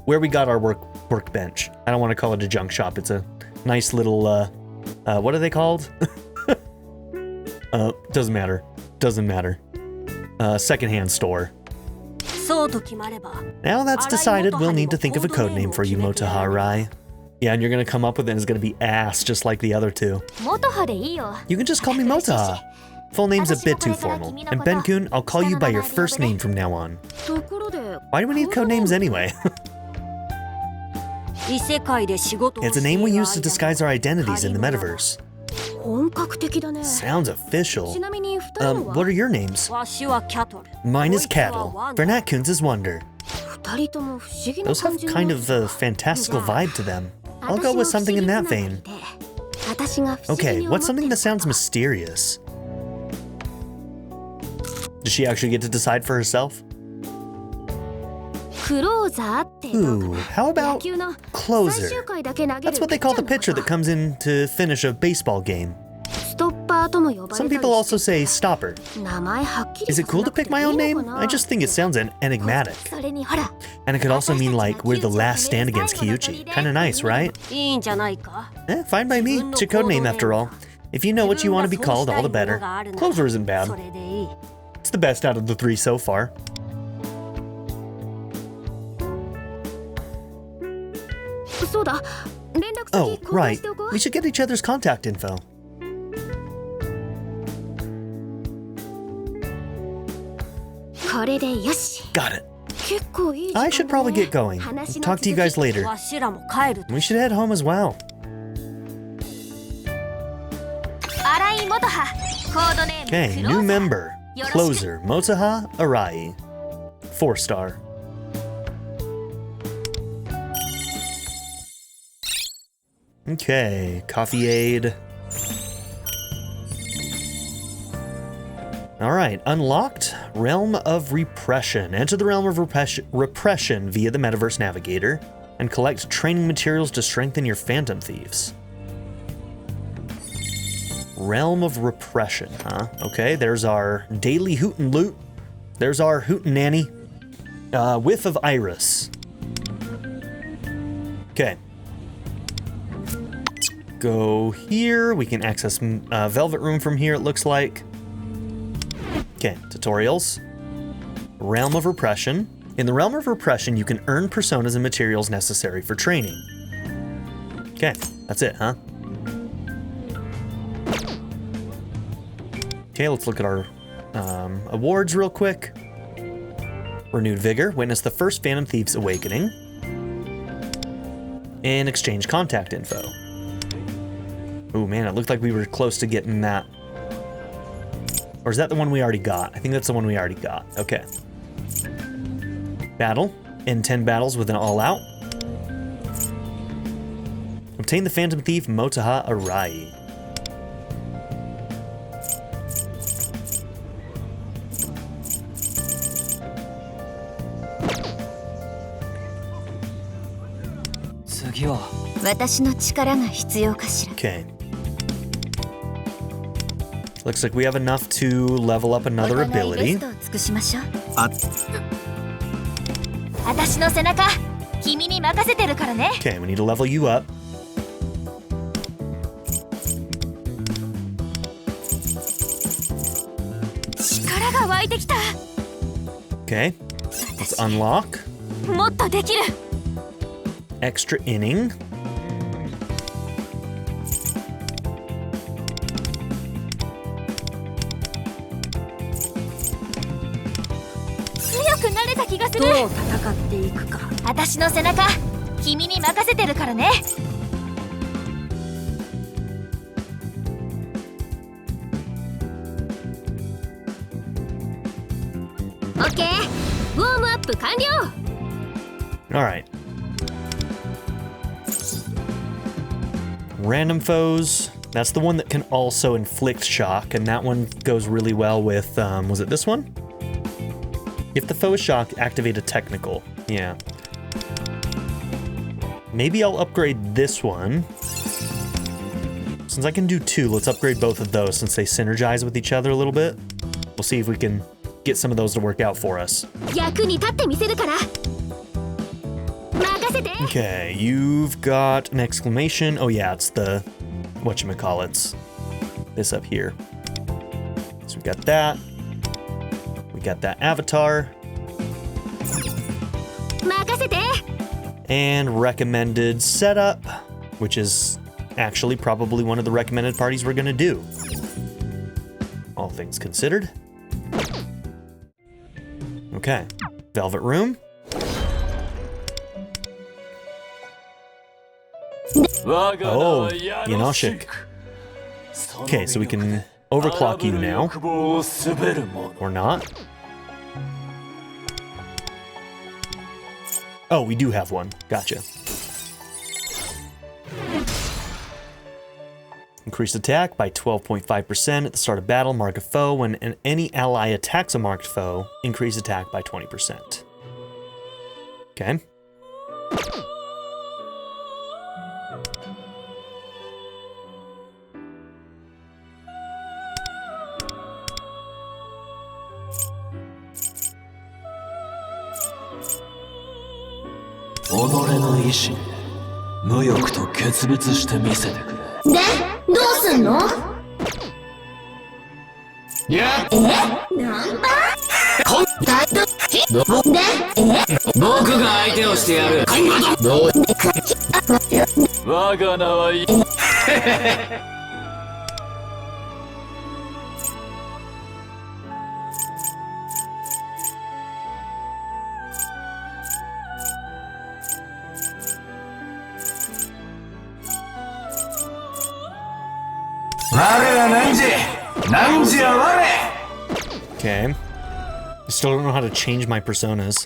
where we got our workbench. I don't want to call it a junk shop. It's a nice little, what are they called? Doesn't matter. Doesn't matter. Secondhand store. Now that's decided, we'll need to think of a codename for you, Motoha Arai. Yeah, and you're gonna come up with it and it's gonna be ass, just like the other two. You can just call me Motoha. Full name's a bit too formal. And Ben-kun, I'll call you by your first name from now on. Why do we need codenames anyway? It's a name we use to disguise our identities in the metaverse. Sounds official. What are your names? Mine is Cattle. Vernat-kun's is Wonder. Those have kind of a fantastical vibe to them. I'll go with something in that vein. Okay, what's something that sounds mysterious? Does she actually get to decide for herself? Ooh, how about closer? That's what they call the pitcher that comes in to finish a baseball game. Some people also say stopper. Is it cool to pick my own name? I just think it sounds enigmatic. And it could also mean like we're the last stand against Kyuchi. Kinda nice, right? Fine by me. It's your codename after all. If you know what you want to be called, all the better. Closer isn't bad. It's the best out of the three so far. Oh, right. We should get each other's contact info. Got it. I should probably get going. Talk to you guys later. We should head home as well. Okay, new member. Closer, Motoha Arai. 4-star. Okay, coffee aid. Alright, unlocked Realm of Repression. Enter the Realm of Repression via the Metaverse Navigator and collect training materials to strengthen your Phantom Thieves. Realm of Repression, huh? Okay, there's our daily hoot and loot. There's our hoot and nanny. Whiff of Iris. Okay. Let's go here. We can access Velvet Room from here, it looks like. Okay, tutorials. Realm of Repression. In the Realm of Repression, you can earn personas and materials necessary for training. Okay, that's it, huh? Okay, let's look at our awards real quick. Renewed Vigor. Witness the first Phantom Thieves Awakening. And exchange contact info. Oh man, it looked like we were close to getting that. Or is that the one we already got? I think that's the one we already got. Okay. Battle. End 10 battles with an all-out. Obtain the Phantom Thief Motoha Arai. Okay. Looks like we have enough to level up another ability. Okay, we need to level you up. Okay, let's unlock. Extra inning. All right. Random foes. That's the one that can also inflict shock, and that one goes really well with, was it this one? If the foe is shocked, activate a technical. Yeah. Maybe I'll upgrade this one. Since I can do two, let's upgrade both of those since they synergize with each other a little bit. We'll see if we can get some of those to work out for us. Okay, you've got an exclamation. Oh yeah, it's the whatchamacallits. This up here. So we got that. We got that avatar. And recommended setup, which is actually probably one of the recommended parties we're gonna do. All things considered. Okay, Velvet Room. Oh, Yanoshik. Okay, so we can overclock you now. Or not. Oh, we do have one. Gotcha. Increased attack by 12.5% at the start of battle. Mark a foe. When any ally attacks a marked foe, increase attack by 20%. Okay. Okay. I still don't know how to change my personas.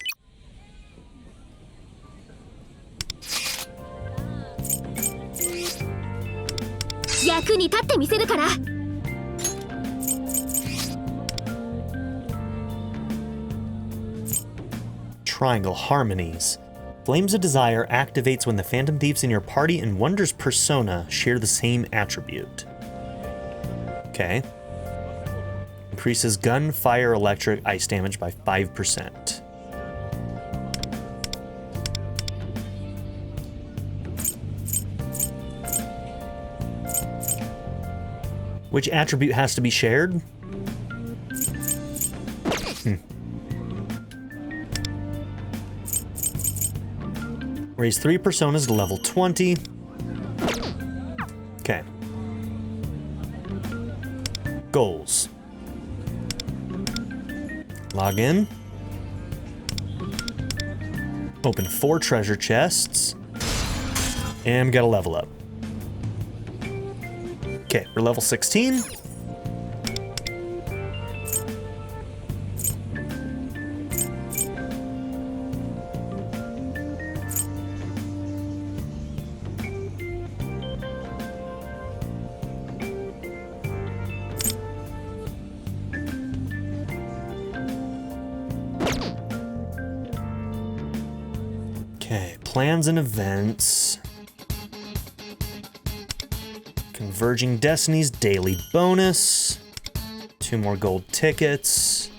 Triangle harmonies. Flames of Desire activates when the Phantom Thieves in your party and Wonder's persona share the same attribute. Okay. Increases gun, fire, electric, ice damage by 5%. Which attribute has to be shared? Raise 3 personas to level 20. Okay. Goals. Log in. Open 4 treasure chests. And we gotta level up. Okay, we're level 16. Plans and events. Converging Destinies daily bonus. 2 more gold tickets.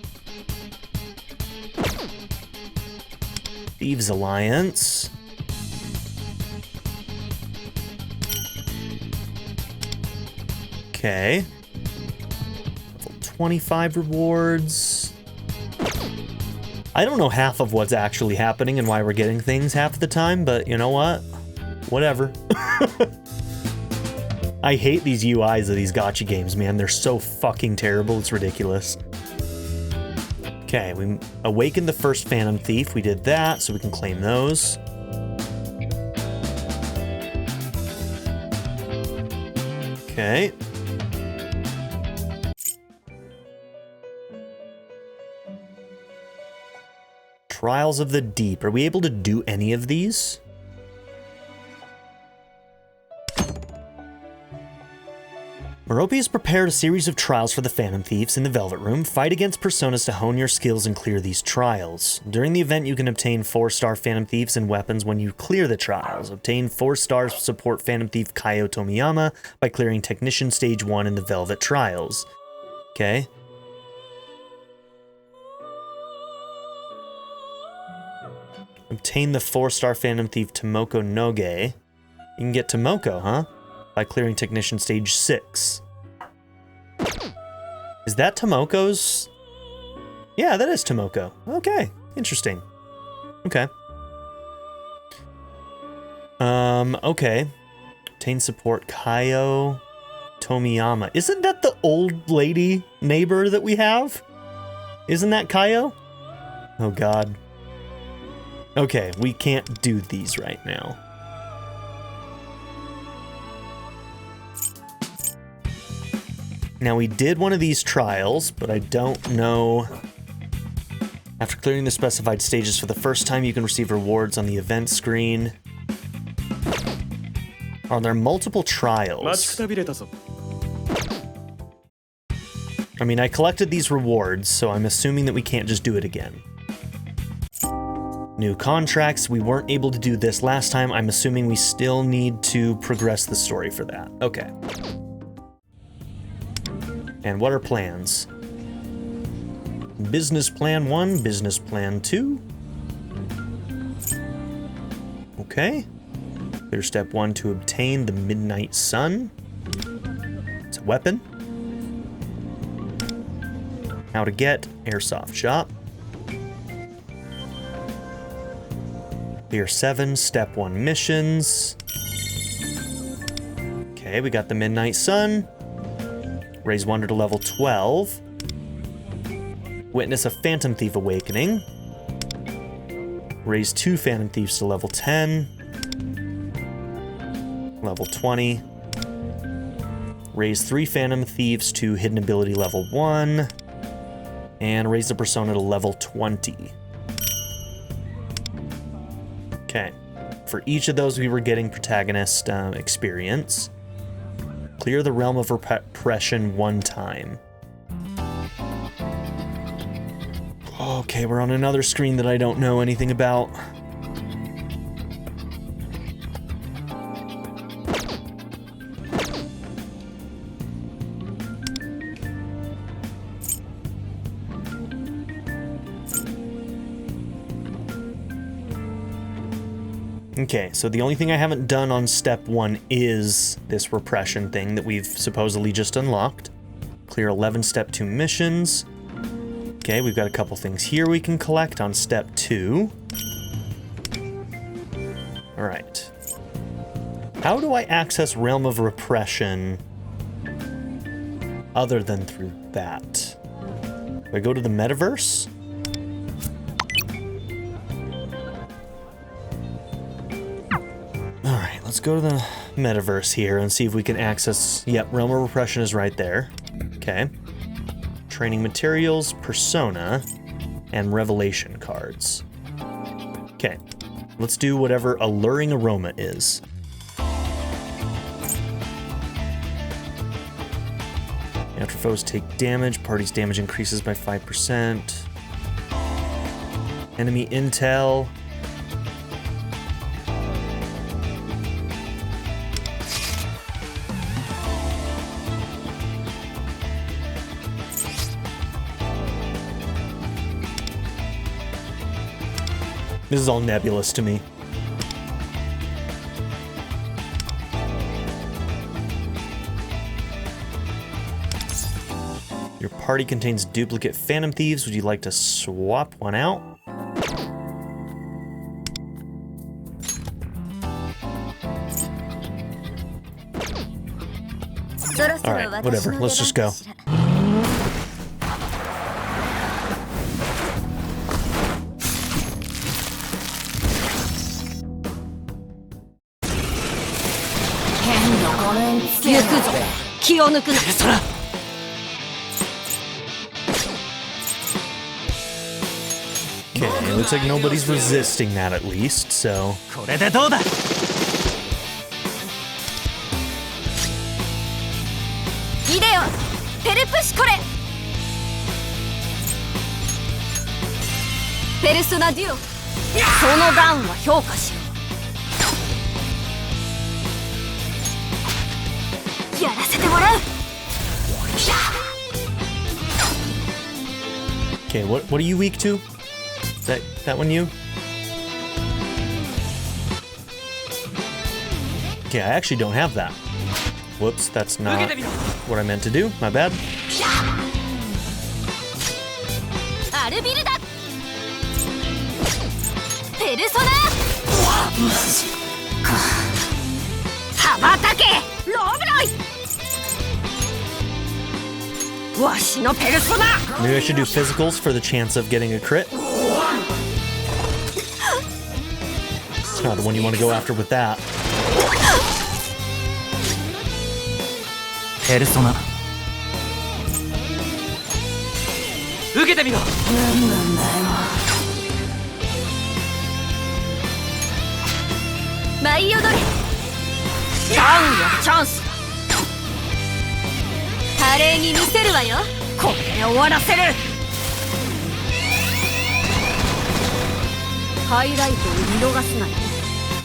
Thieves Alliance. Okay. Level 25 rewards. I don't know half of what's actually happening and why we're getting things half the time, but you know what? Whatever. I hate these UIs of these gacha games, man. They're so fucking terrible, it's ridiculous. Okay, we awakened the first Phantom Thief. We did that, so we can claim those. Okay. Trials of the Deep. Are we able to do any of these? Merope has prepared a series of trials for the Phantom Thieves in the Velvet Room. Fight against personas to hone your skills and clear these trials. During the event, you can obtain 4-star Phantom Thieves and weapons when you clear the trials. Obtain 4 stars support Phantom Thief Kaio Tomiyama by clearing Technician Stage 1 in the Velvet Trials. Okay. Obtain the 4-star Phantom Thief Tomoko Noge. You can get Tomoko, huh? By clearing Technician Stage 6. Is that Tomoko's? Yeah, that is Tomoko. Okay, interesting. Okay. Okay. Obtain support Kaio Tomiyama. Isn't that the old lady neighbor that we have? Isn't that Kaio? Oh god. Okay, we can't do these right now. Now we did one of these trials, but I don't know. After clearing the specified stages for the first time, you can receive rewards on the event screen. Are there multiple trials? I mean, I collected these rewards, so I'm assuming that we can't just do it again. New contracts. We weren't able to do this last time. I'm assuming we still need to progress the story for that. Okay. And what are plans? Business plan 1, business plan 2. Okay. Clear step 1 to obtain the Midnight Sun. It's a weapon. How to get Airsoft Shop. Clear 7, step 1 missions. Okay, we got the Midnight Sun. Raise Wonder to level 12. Witness a Phantom Thief Awakening. Raise 2 Phantom Thieves to level 10. Level 20. Raise 3 Phantom Thieves to Hidden Ability level 1. And raise the Persona to level 20. Okay. For each of those, we were getting protagonist experience. Clear the Realm of Repression 1 time. Okay, we're on another screen that I don't know anything about. Okay, so the only thing I haven't done on step 1 is this repression thing that we've supposedly just unlocked. Clear 11 step 2 missions. Okay, we've got a couple things here we can collect on step 2. All right. How do I access Realm of Repression other than through that? Do I go to the metaverse? Let's go to the metaverse here and see if we can access... Yep, Realm of Repression is right there. Okay. Training materials, Persona, and Revelation cards. Okay. Let's do whatever Alluring Aroma is. After foes take damage, party's damage increases by 5%. Enemy intel... This is all nebulous to me. Your party contains duplicate Phantom Thieves. Would you like to swap one out? Alright, whatever. Let's just go. Okay, it looks like nobody's resisting that at least, so... Persona デュオ、その段は評価しよう。やらせてもらう。Okay, what are you weak to? Is that one you? Okay, I actually don't have that. Whoops, that's not what I meant to do. My bad. Maybe I should do physicals for the chance of getting a crit. It's not the one you want to go after with that. Persona.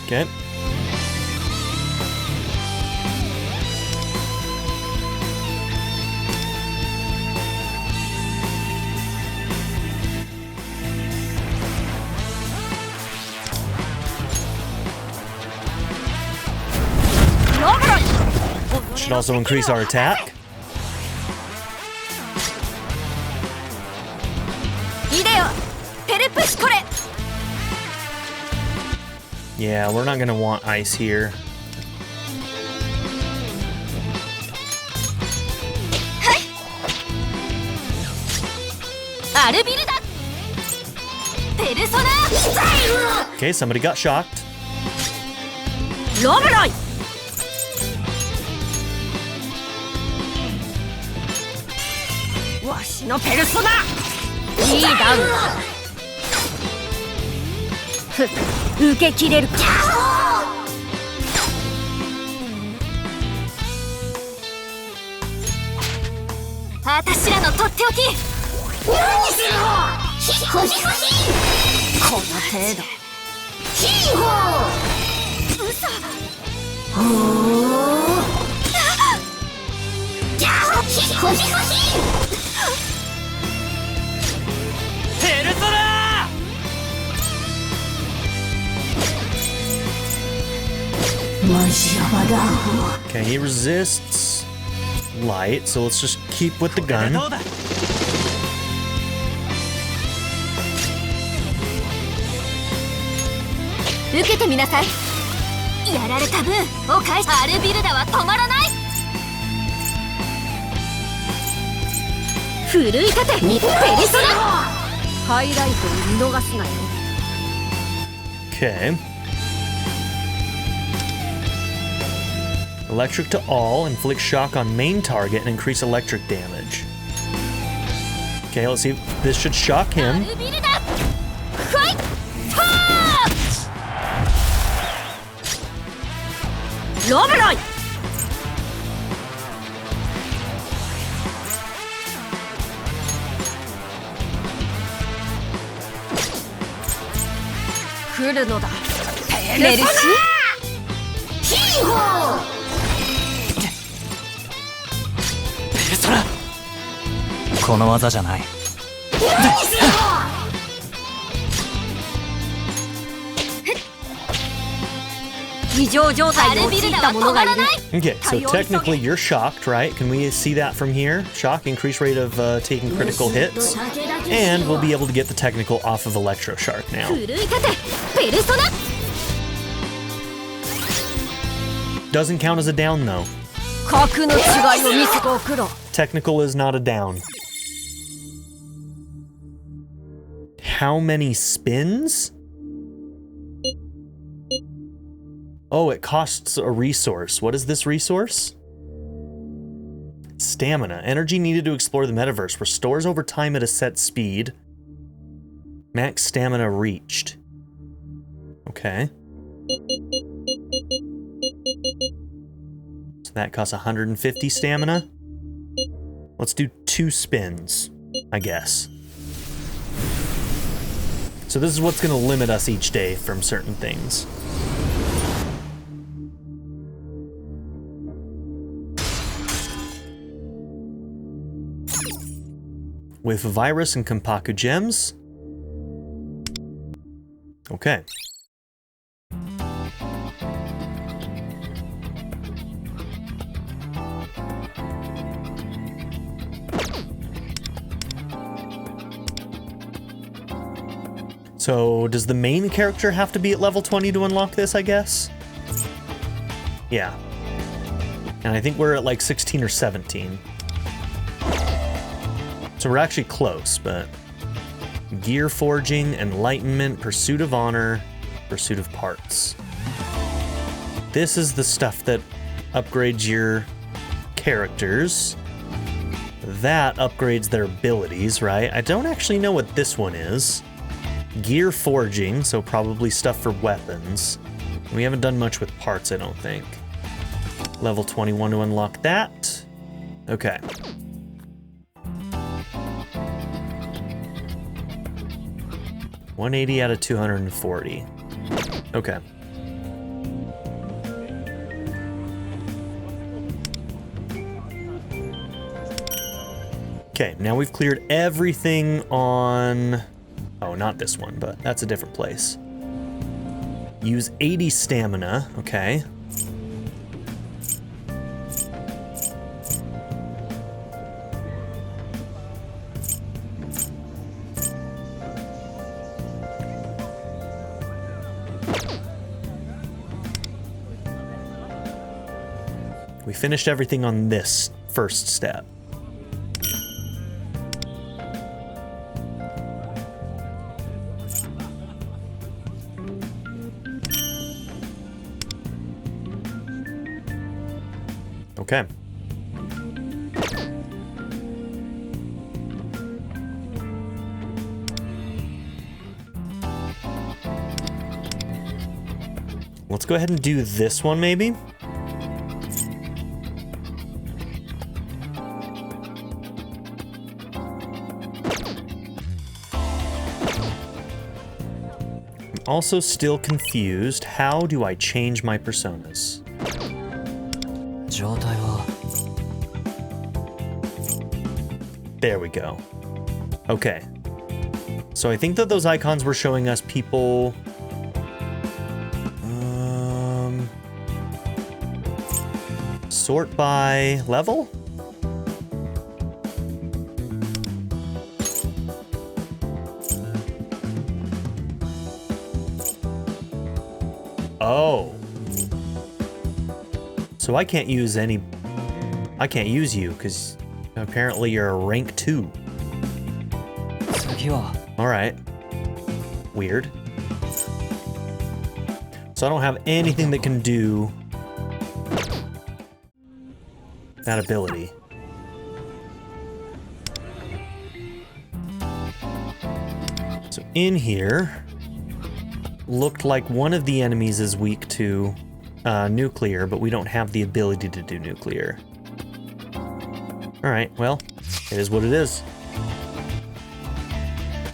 Okay. Should also increase our attack. Yeah, we're not gonna want ice here. Okay, somebody got shocked. Okay, he resists light, so let's just keep with the gun. Okay. Electric to all, inflict shock on main target and increase electric damage. Okay, let's see. This should shock him. Okay, so technically you're shocked, right? Can we see that from here? Shock, increased rate of taking critical hits. And we'll be able to get the technical off of Electroshark now. Doesn't count as a down though. Technical is not a down. How many spins? Oh, it costs a resource. What is this resource? Stamina. Energy needed to explore the metaverse. Restores over time at a set speed. Max stamina reached. Okay. So that costs 150 stamina. Let's do 2 spins, I guess. So this is what's going to limit us each day from certain things. With virus and Kampaku gems. Okay. So does the main character have to be at level 20 to unlock this, I guess? Yeah. And I think we're at like 16 or 17. So we're actually close, but gear forging, enlightenment, pursuit of honor, pursuit of parts. This is the stuff that upgrades your characters. That upgrades their abilities, right? I don't actually know what this one is. Gear forging, so probably stuff for weapons. We haven't done much with parts, I don't think. Level 21 to unlock that. Okay. $180 out of 240. Okay. Okay, now we've cleared everything on... Oh, not this one, but that's a different place. Use 80 stamina, okay. We finished everything on this first step. Okay. Let's go ahead and do this one, maybe. I'm also still confused. How do I change my personas? There we go. Okay. So I think that those icons were showing us people... sort by level? Oh. So I can't use any... I can't use you, because apparently you're a rank 2. Alright. Weird. So I don't have anything that can do that ability. So in here, looked like one of the enemies is weak to nuclear, but we don't have the ability to do nuclear. Alright, well, it is what it is.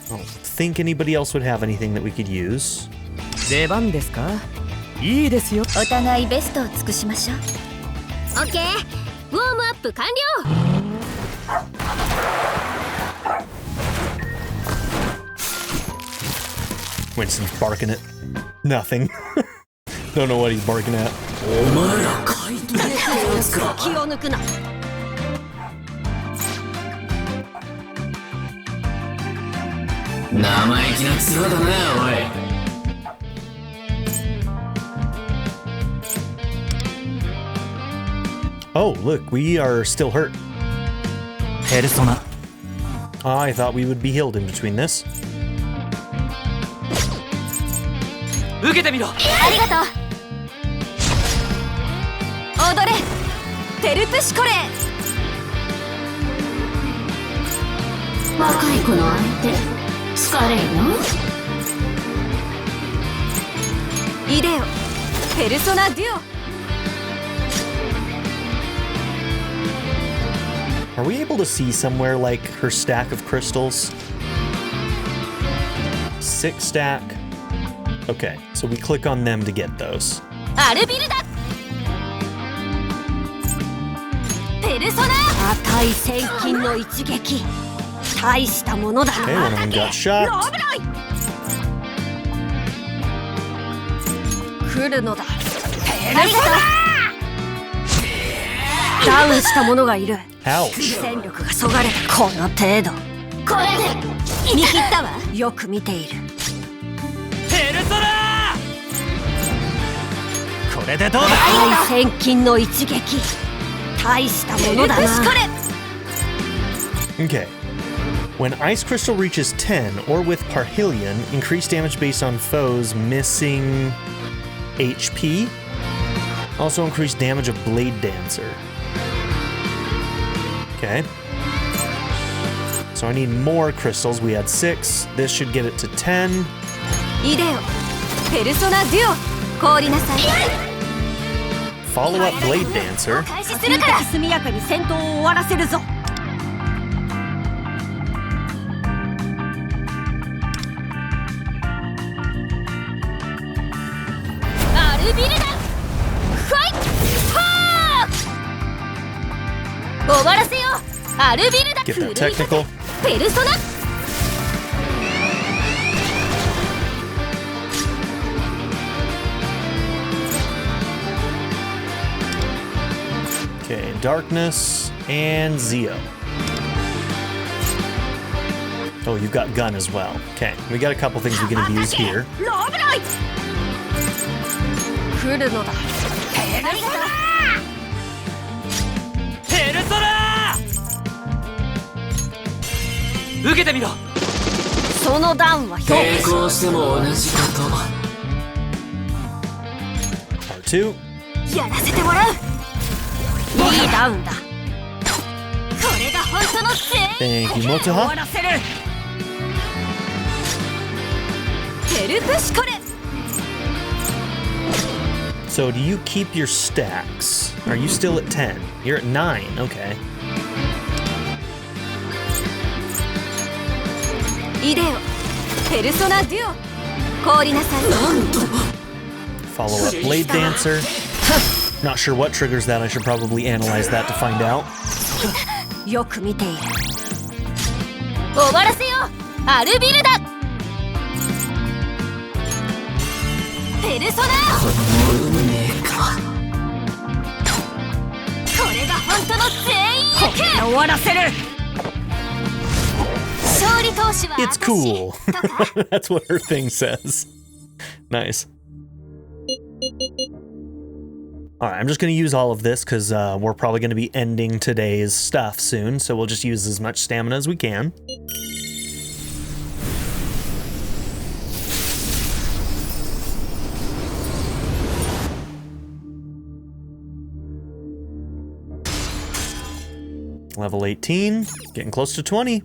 I don't think anybody else would have anything that we could use. 出番ですか? いいですよ。お互いベストを尽くしましょう。オッケー。ウォームアップ完了。Winston's barking at nothing. Don't know what he's barking at. お前ら怪盗のやつか。気を抜くな。生意気なツラだね、おい。Oh, look, we are still hurt. Persona. I thought we would be healed in between this. 受けてみろ。ありがとう。踊れ。テルプシコレ。若い子の相手。疲れるの？イデオ。ペルソナデュオ。Are we able to see somewhere like her stack of crystals? 6 stack. Okay, so we click on them to get those. アルビルだ。ペルソナ。値千金の一撃。大したものだ。Okay, one of them got shot. 来るのだ。ペルソナ。ダウンした者がいる。戦力がそがれたこの程度。これで見切ったわ。よく見ている。れでどうだ。大千金の一撃大したものだな。 Okay. When Ice Crystal reaches 10 or with Parhelion, increase damage based on foes missing HP. Also increase damage of Blade Dancer. Okay. So I need more crystals. We had 6. This should get it to 10. イデオ、ペルソナデュオ、凍りなさい。 Follow up Blade Dancer. 開始するから速やかに戦闘を終わらせるぞ。アルビルダ、ファイト！終わらせよう。アルビルダ、 Get that technical. ペルソナ。 Okay, Darkness and Zeo. Oh, you've got Gun as well. Okay, we got a couple things we can abuse here. 来るのだ。ペルソナ受けてみろ。そのダウンは評価抵抗しても同じかと。 R2. やらせてもらう。いいダウンだ。これが本当の全員 Thank you, 終 Motoha. わらせる。ペルプシコレ。 So do you keep your stacks? Are you still at 10? You're at 9, okay. イデオ、ペルソナデュオ、凍りなさい。 Follow up Blade Dancer. Not sure what triggers that. I should probably analyze that to find out. よく見ている。終わらせよう。アルビルダ。ペルソナ。これが本当の全員やけ。終わらせる。勝利投手は It's cool. That's what her thing says. Nice. Alright, I'm just going to use all of this because we're probably going to be ending today's stuff soon, so we'll just use as much stamina as we can. Level 18, getting close to 20.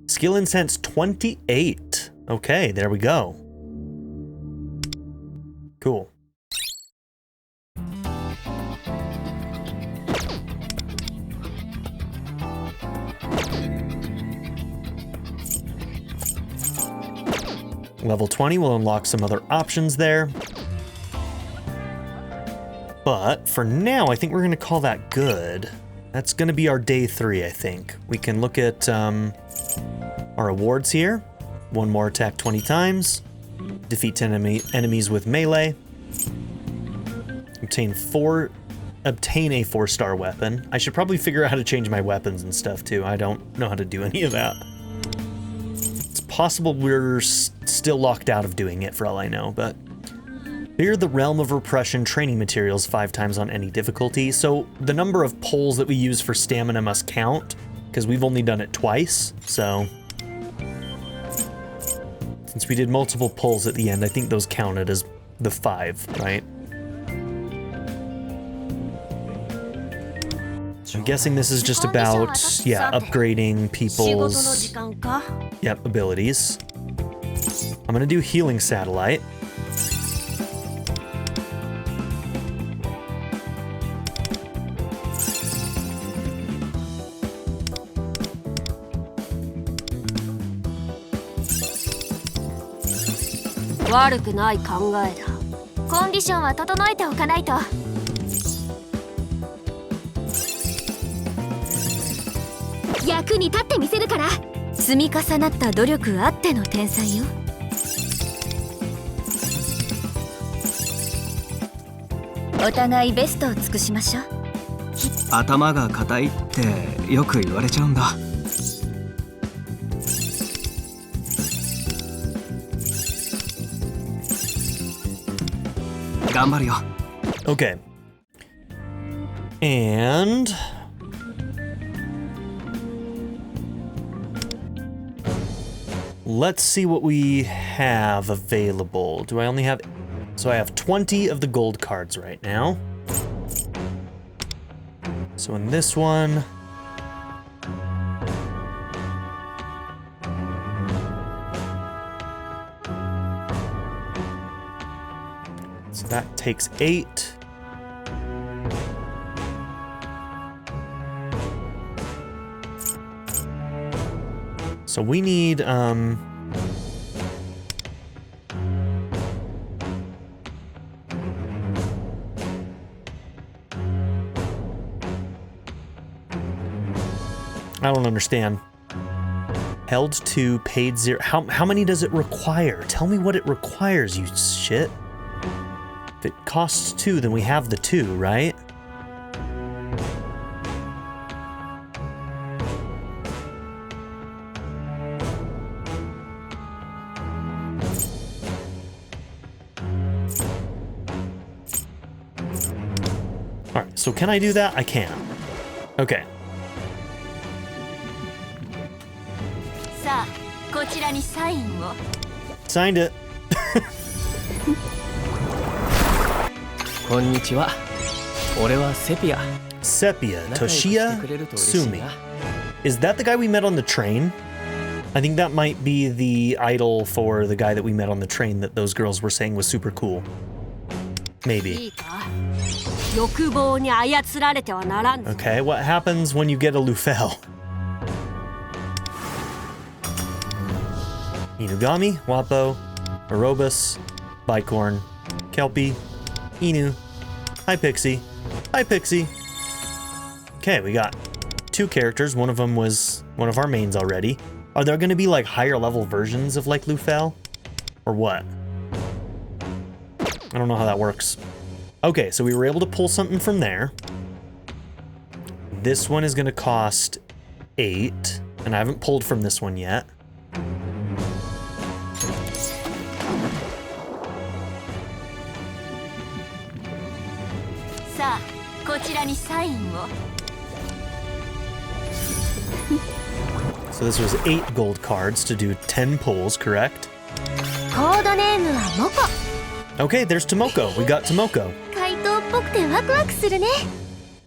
Skill Incense 28. Okay, there we go. Cool. Level 20 will unlock some other options there. But for now, I think we're going to call that good. That's going to be our day 3, I think. We can look at our awards here. One more attack 20 times. Defeat 10 enemies with melee. Obtain a 4-star weapon. I should probably figure out how to change my weapons and stuff too. I don't know how to do any of that. It's possible we're still locked out of doing it for all I know, but... Clear the Realm of Repression training materials 5 times on any difficulty. So the number of pulls that we use for stamina must count, because we've only done it twice, so... Since we did multiple pulls at the end, I think those counted as the 5, right? I'm guessing this is just about, yeah, upgrading people's, yep, abilities. I'm gonna do Healing Satellite.悪くない考えだ。コンディションは整えておかないと。役に立ってみせるから。積み重なった努力あっての天才よ。お互いベストを尽くしましょう。頭が固いってよく言われちゃうんだ。頑張るよ。Okay. And let's see what we have available. Do I only have... So I have 20 of the gold cards right now. So in this one... So that takes 8. So we need, I don't understand. Held 2, paid 0. How many does it require? Tell me what it requires, you shit. If it costs 2, then we have the 2, right? Alright, so can I do that? I can. Okay. Signed it. Sepia Toshiya Sumi. Is that the guy we met on the train? I think that might be the idol for the guy that we met on the train that those girls were saying was super cool. Maybe. Okay, what happens when you get a Lufel? Inugami, Wapo, Aerobus, Bicorn, Kelpie, Inu. Hi, Pixie. Hi, Pixie. Okay, we got 2 characters. One of them was one of our mains already. Are there going to be like higher level versions of like Lufel? Or what? I don't know how that works. Okay, so we were able to pull something from there. This one is going to cost 8, and I haven't pulled from this one yet. So this was 8 gold cards to do 10 pulls, correct? Okay, there's Tomoko. We got Tomoko.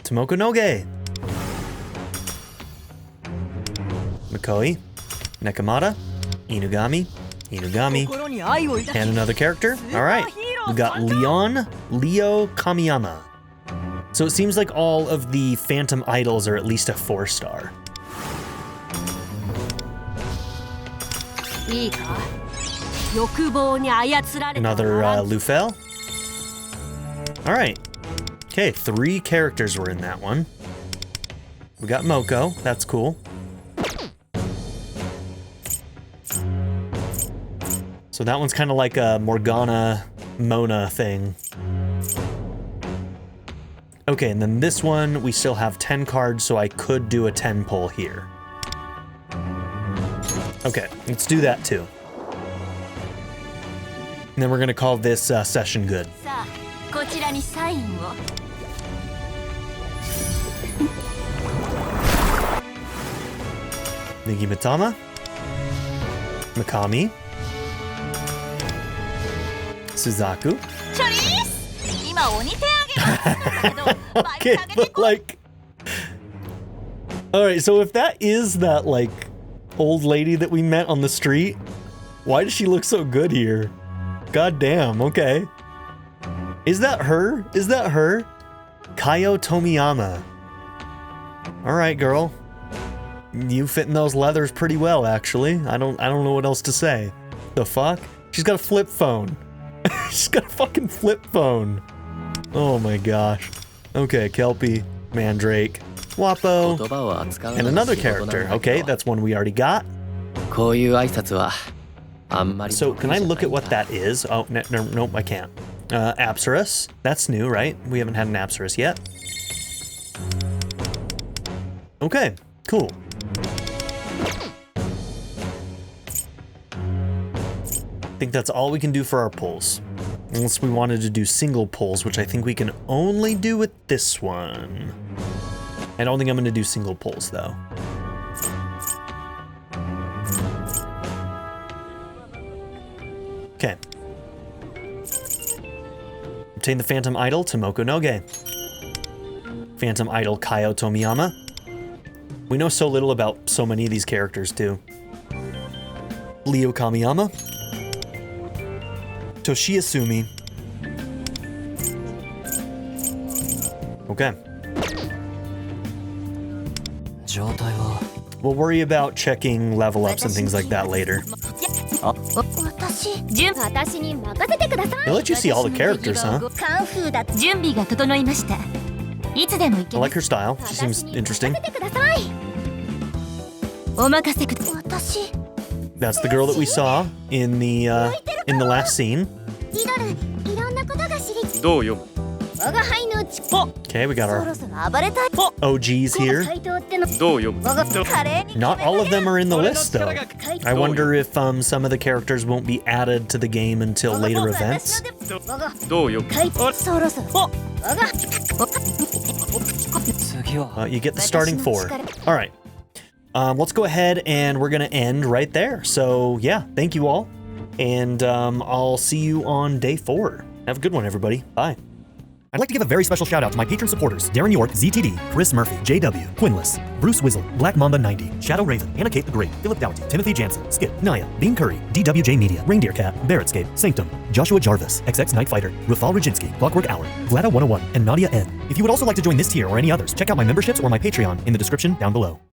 Tomoko Noge. Makoi. Nekomata. Inugami. Inugami. And another character. Alright. We got Leo Kamiyama. So it seems like all of the Phantom idols are at least a 4-star. Another Lufel. Alright. Okay, 3 characters were in that one. We got Moko. That's cool. So that one's kind of like a Morgana Mona thing. Okay, and then this one, we still have 10 cards, so I could do a 10 pull here. Okay, let's do that too. And then we're gonna call this session good. Nigimatama, Mikami, Suzaku. Okay, but like... Alright, so if that is that, like, old lady that we met on the street, why does she look so good here? God damn, okay. Is that her? Is that her? Kaio Tomiyama. Alright, girl. You fit in those leathers pretty well, actually. I don't know what else to say. The fuck? She's got a flip phone. She's got a fucking flip phone. Oh my gosh. Okay, Kelpie, Mandrake, Wapo, and another character. Okay, that's one we already got. So can I look at what that is? Oh, nope, I can't. Apsaras. That's new, right? We haven't had an Apsaras yet. Okay, cool. I think that's all we can do for our pulls. Unless we wanted to do single pulls, which I think we can only do with this one. I don't think I'm going to do single pulls, though. Okay. Obtain the Phantom Idol, Tomoko Noge. Phantom Idol, Kaio Tomiyama. We know so little about so many of these characters, too. Leo Kamiyama. Toshia Sumi. Okay. We'll worry about checking level ups and things like that later. They let you see all the characters, huh? I like her style. She seems interesting. That's the girl that we saw in the last scene. Okay, we got our OGs here. Not all of them are in the list, though. I wonder if some of the characters won't be added to the game until later events. You get the starting 4. All right. Let's go ahead and we're going to end right there. So, yeah, thank you all. And I'll see you on day 4. Have a good one, everybody. Bye. I'd like to give a very special shout out to my patron supporters: Darren York, ZTD, Chris Murphy, JW, Quinless, Bruce Wizzle, Black Mamba 90, Shadow Raven, Anna Kate the Great, Philip Doughty, Timothy Jansen, Skip, Naya, Bean Curry, DWJ Media, Reindeer Cat, Barrettscape, Sanctum, Joshua Jarvis, XX Night Fighter, Rafal Rajinski, Clockwork Hour, Vlada 101, and Nadia N. If you would also like to join this tier or any others, check out my memberships or my Patreon in the description down below.